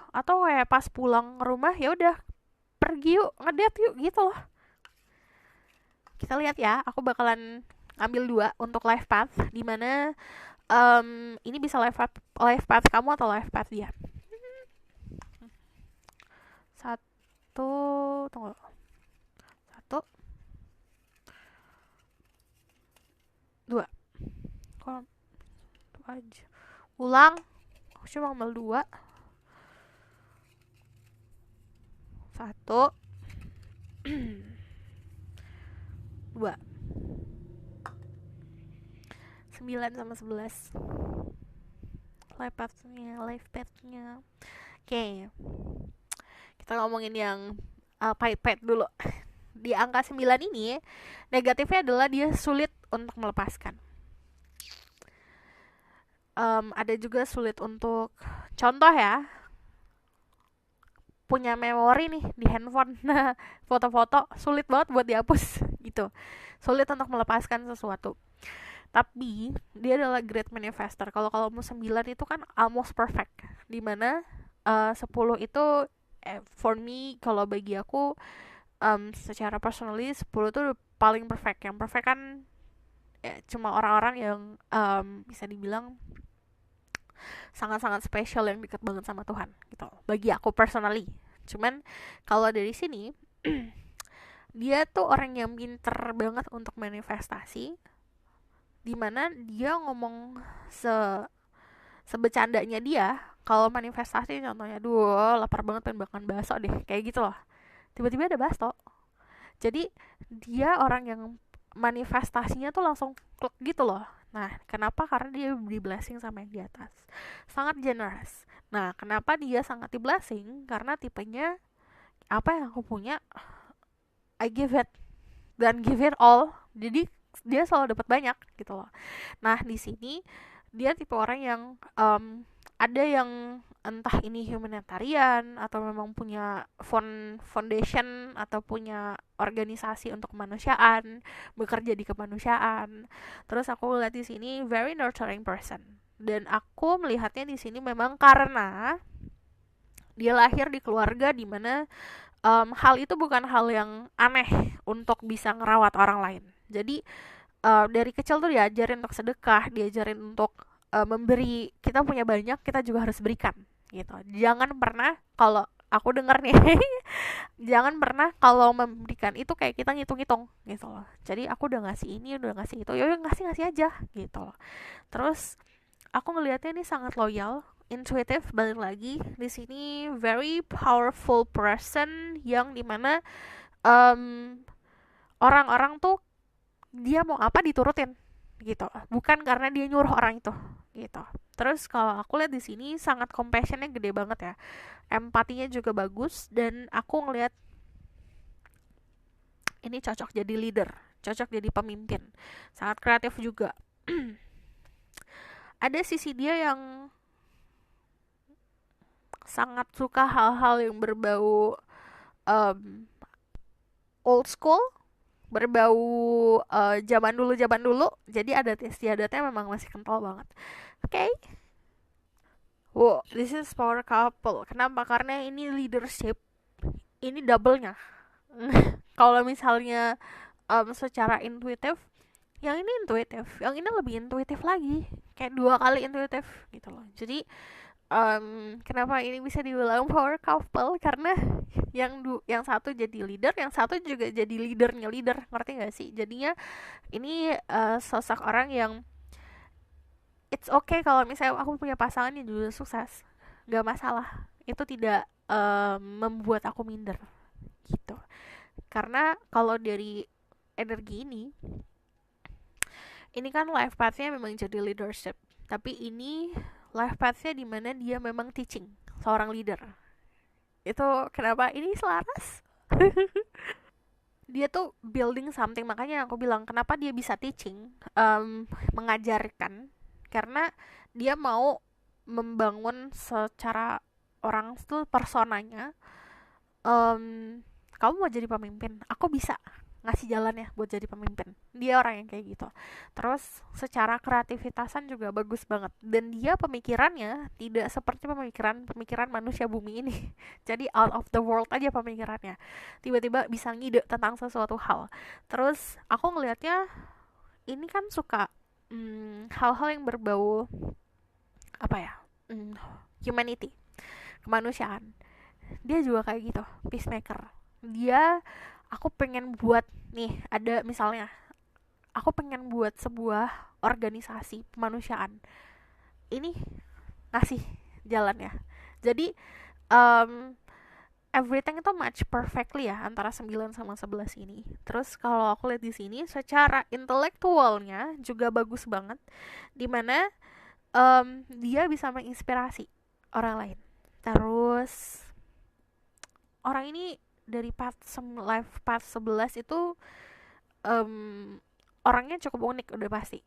atau kayak pas pulang ke rumah ya udah pergi yuk ngedate yuk gitu loh. Kita lihat ya, aku bakalan ambil 2 untuk life path, dimana ini bisa life path kamu atau life path dia. Satu, tunggu. 1, 2. Kok 2 aja. Ulang. Aku cuma ambil 2. 1, 2. 9 sama 11. Life path-nya. Oke. Kita ngomongin yang pahit-pahit dulu. Di angka 9 ini, negatifnya adalah dia sulit untuk melepaskan. Ada juga sulit untuk, contoh ya, punya memori nih di handphone. Nah, foto-foto sulit banget buat dihapus gitu. Sulit untuk melepaskan sesuatu. Tapi dia adalah great manifester. Kalau kamu 9 itu kan almost perfect. Dimana 10 itu for me, kalau bagi aku secara personally 10 tuh paling perfect. Yang perfect kan cuma orang-orang yang bisa dibilang sangat-sangat spesial, yang dekat banget sama Tuhan gitu. Bagi aku personally. Cuman kalau dari sini dia tuh orang yang pinter banget untuk manifestasi, dimana dia ngomong sebecandanya dia kalau manifestasi. Contohnya, duh lapar banget pengen makan bakso deh, kayak gitu loh, tiba-tiba ada bakso. Jadi dia orang yang manifestasinya tuh langsung klik gitu loh. Nah, kenapa? Karena dia di blessing sama yang di atas, sangat generous. Nah, kenapa dia sangat di blessing? Karena tipenya, apa yang aku punya I give it, dan give it all. Jadi dia selalu dapat banyak gitu loh. Nah, di sini dia tipe orang yang ada yang entah ini humanitarian atau memang punya foundation atau punya organisasi untuk kemanusiaan, bekerja di kemanusiaan. Terus aku lihat di sini very nurturing person. Dan aku melihatnya di sini memang karena dia lahir di keluarga di mana hal itu bukan hal yang aneh untuk bisa ngerawat orang lain. Jadi dari kecil tuh diajarin untuk sedekah, diajarin untuk memberi. Kita punya banyak, kita juga harus berikan gitu. Jangan pernah, kalau aku denger nih jangan pernah kalau memberikan itu kayak kita ngitung-ngitung gitu loh. Jadi aku udah ngasih ini, udah ngasih itu, ya ngasih aja gitu loh. Terus aku ngelihatnya ini sangat loyal, intuitive, balik lagi di sini very powerful person, yang dimana orang-orang tuh dia mau apa diturutin gitu, bukan karena dia nyuruh orang itu gitu. Terus kalau aku lihat di sini sangat compassionnya gede banget ya, empatinya juga bagus, dan aku ngelihat ini cocok jadi leader, cocok jadi pemimpin, sangat kreatif juga. Ada sisi dia yang sangat suka hal-hal yang berbau old school, berbau zaman dulu, jadi adat istiadatnya memang masih kental banget. Oke, okay. Wow, this is power couple. Kenapa? Karena ini leadership, ini double-nya. Kalau misalnya secara intuitif, yang ini intuitif, yang ini lebih intuitif lagi, kayak 2 kali intuitif gitu loh. Jadi kenapa ini bisa dibilang power couple? Karena yang satu jadi leader, yang satu juga jadi leadernya leader, ngerti gak sih? Jadinya ini sosok orang yang it's okay kalau misalnya aku punya pasangan yang juga sukses, gak masalah. Itu tidak membuat aku minder gitu. Karena kalau dari energi ini kan life path-nya memang jadi leadership, tapi ini life path-nya dimana dia memang teaching, seorang leader. Itu kenapa ini selaras. Dia tuh building something, makanya aku bilang kenapa dia bisa teaching, mengajarkan, karena dia mau membangun secara orang tuh personanya. Kamu mau jadi pemimpin, aku bisa ngasih jalan ya buat jadi pemimpin. Dia orang yang kayak gitu. Terus secara kreativitasan juga bagus banget, dan dia pemikirannya tidak seperti pemikiran manusia bumi ini. Jadi out of the world aja pemikirannya, tiba-tiba bisa ngide tentang sesuatu hal. Terus aku ngelihatnya ini kan suka hal-hal yang berbau apa ya, humanity, kemanusiaan. Dia juga kayak gitu, peacemaker. Dia, aku pengen buat nih, ada misalnya aku pengen buat sebuah organisasi kemanusiaan ini, ngasih jalan ya. Jadi everything itu match perfectly ya antara 9 sama 11 ini. Terus kalau aku lihat di sini secara intelektualnya juga bagus banget, dimana dia bisa menginspirasi orang lain. Terus orang ini dari life path 11 itu orangnya cukup unik udah pasti.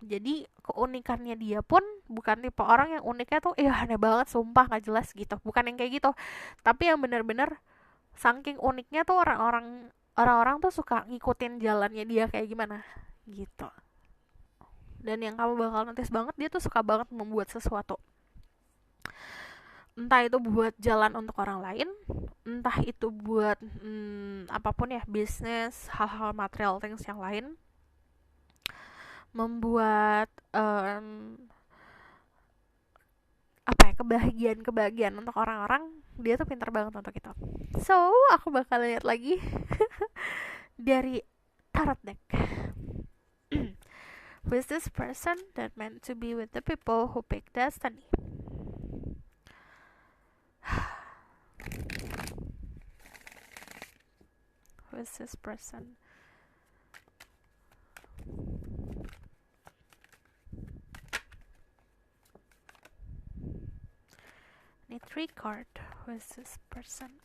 Jadi keunikannya dia pun bukan tipe orang yang uniknya tuh aneh banget sumpah gak jelas gitu, bukan yang kayak gitu. Tapi yang bener-bener saking uniknya tuh orang-orang tuh suka ngikutin jalannya dia kayak gimana gitu. Dan yang kamu bakal notice banget, dia tuh suka banget membuat sesuatu, entah itu buat jalan untuk orang lain, entah itu buat apapun ya, bisnis, hal-hal material things yang lain, membuat apa ya, kebahagiaan untuk orang-orang. Dia tuh pintar banget untuk itu. So aku bakal lihat lagi dari tarot deck. Who is this person that meant to be with the people who pick destiny? Who is this person? Need 3 card. Who is this person?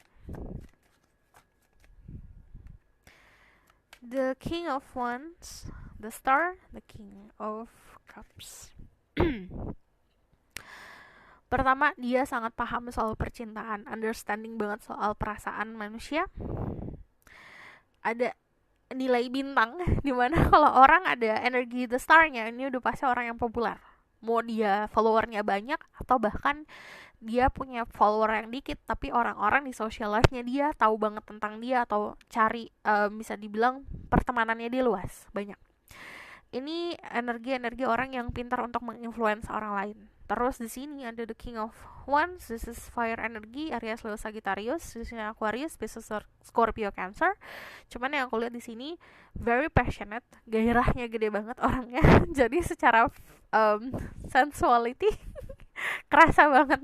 The King of Wands, the Star, the King of Cups. Pertama, dia sangat paham soal percintaan, understanding banget soal perasaan manusia. Ada nilai bintang dimana kalau orang ada energi the star-nya, ini udah pasti orang yang populer. Mau dia followernya banyak atau bahkan dia punya follower yang dikit, tapi orang-orang di social life-nya dia tahu banget tentang dia, atau cari bisa dibilang pertemanannya dia luas, banyak. Ini energi orang yang pintar untuk menginfluence orang lain. Terus di sini ada the King of Wands, this is fire energy, Aries, Leo, Sagittarius, this is Aquarius, Pisces, Scorpio, Cancer. Cuman yang aku lihat di sini very passionate, gairahnya gede banget orangnya. Jadi secara sensuality kerasa banget.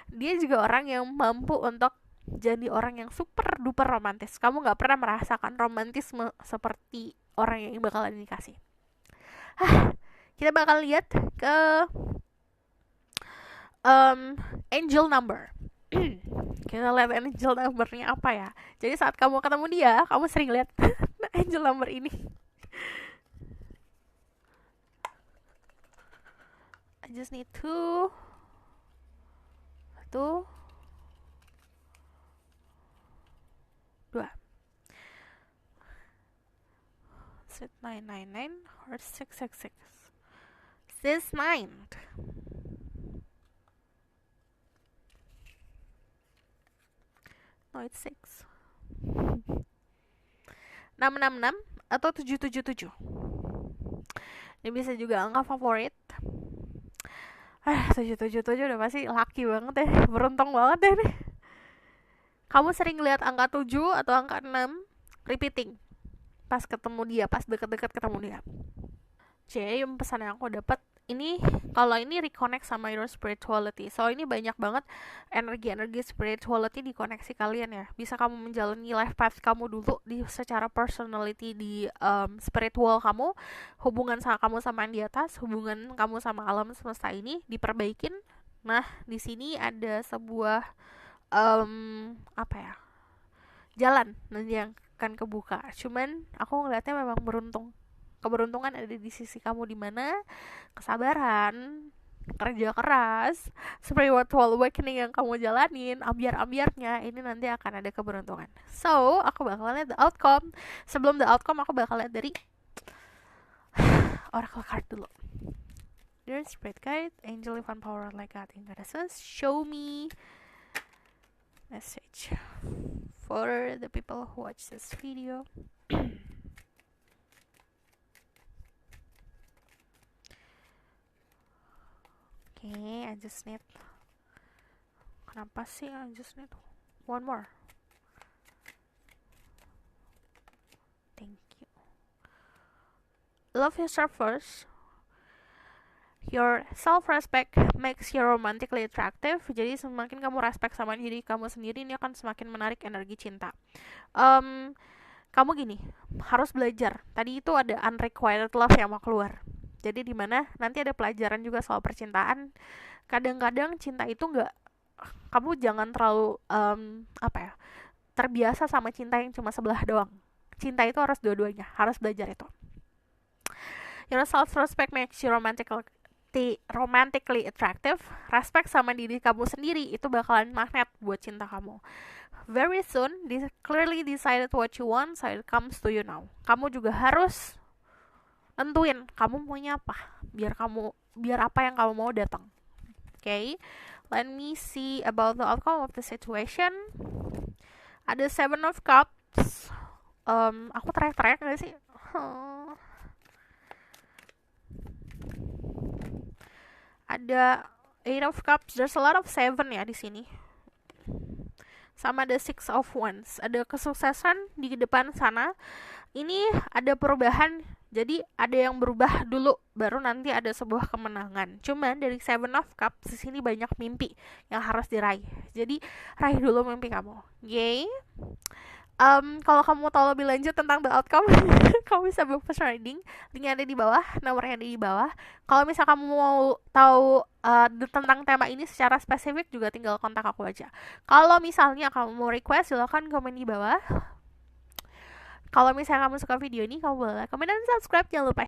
Dia juga orang yang mampu untuk jadi orang yang super duper romantis. Kamu nggak pernah merasakan romantisme seperti orang yang bakalan dikasih. Kita bakal lihat ke angel number. Kita lihat angel numbernya apa ya. Jadi saat kamu ketemu dia, kamu sering lihat angel number ini. I just need 2. Tuh 2. Is it 999 or 666? This 9. No, it's 6. 666 atau 777. Ini bisa juga angka favorit. 777 udah pasti lucky banget deh, beruntung banget deh nih. Kamu sering lihat angka 7 atau angka 6 repeating pas ketemu dia, pas deket-deket ketemu dia. Jadi pesan yang aku dapat ini, kalau ini reconnect sama your spirituality. So ini banyak banget energi-energi spirituality di koneksi kalian ya. Bisa kamu menjalani life path kamu dulu di secara personality di spiritual kamu, hubungan sama kamu sama yang di atas, hubungan kamu sama alam semesta ini diperbaikin. Nah, di sini ada sebuah apa ya? Jalan nanti yang akan kebuka. Cuman aku ngeliatnya memang beruntung. Keberuntungan ada di sisi kamu, di mana kesabaran, kerja keras, spiritual awakening yang kamu jalanin, ambiar-ambiarnya, ini nanti akan ada keberuntungan. So, aku bakal lihat the outcome. Sebelum the outcome, aku bakal lihat dari oracle card dulu. Dear Spirit Guide, Angel, Divine Power, Like God, and Goddesses, show me message for the people who watch this video. Okay, I just need. Kenapa sih I just need one more? Thank you. Love yourself first. Your self-respect makes you romantically attractive. Jadi semakin kamu respect sama diri kamu sendiri, ini akan semakin menarik energi cinta. Kamu gini, harus belajar. Tadi itu ada unrequited love yang mau keluar. Jadi di mana nanti ada pelajaran juga soal percintaan. Kadang-kadang cinta itu nggak, kamu jangan terlalu terbiasa sama cinta yang cuma sebelah doang. Cinta itu harus dua-duanya, harus belajar itu. Your self-respect makes you romantically attractive. Respect sama diri kamu sendiri itu bakalan magnet buat cinta kamu. Very soon, clearly decided what you want, so it comes to you now. Kamu juga harus tentuin kamu maunya apa, biar apa yang kamu mau datang. Okay, let me see about the outcome of the situation. Ada 7 of Cups. Aku teriak-teriak gak sih? Ada 8 of Cups. There's a lot of 7 ya di sini. Sama ada 6 of Wands. Ada kesuksesan di depan sana. Ini ada perubahan. Jadi ada yang berubah dulu, baru nanti ada sebuah kemenangan. Cuman dari 7 of Cups di sini banyak mimpi yang harus diraih. Jadi raih dulu mimpi kamu. Yay. Kalau kamu tahu lebih lanjut tentang the outcome, kamu bisa book personal reading. Linknya ada di bawah, nomornya ada di bawah. Kalau misal kamu mau tahu tentang tema ini secara spesifik, juga tinggal kontak aku aja. Kalau misalnya kamu mau request, silakan komen di bawah. Kalau misalnya kamu suka video ini, kamu boleh komen dan subscribe. Jangan lupa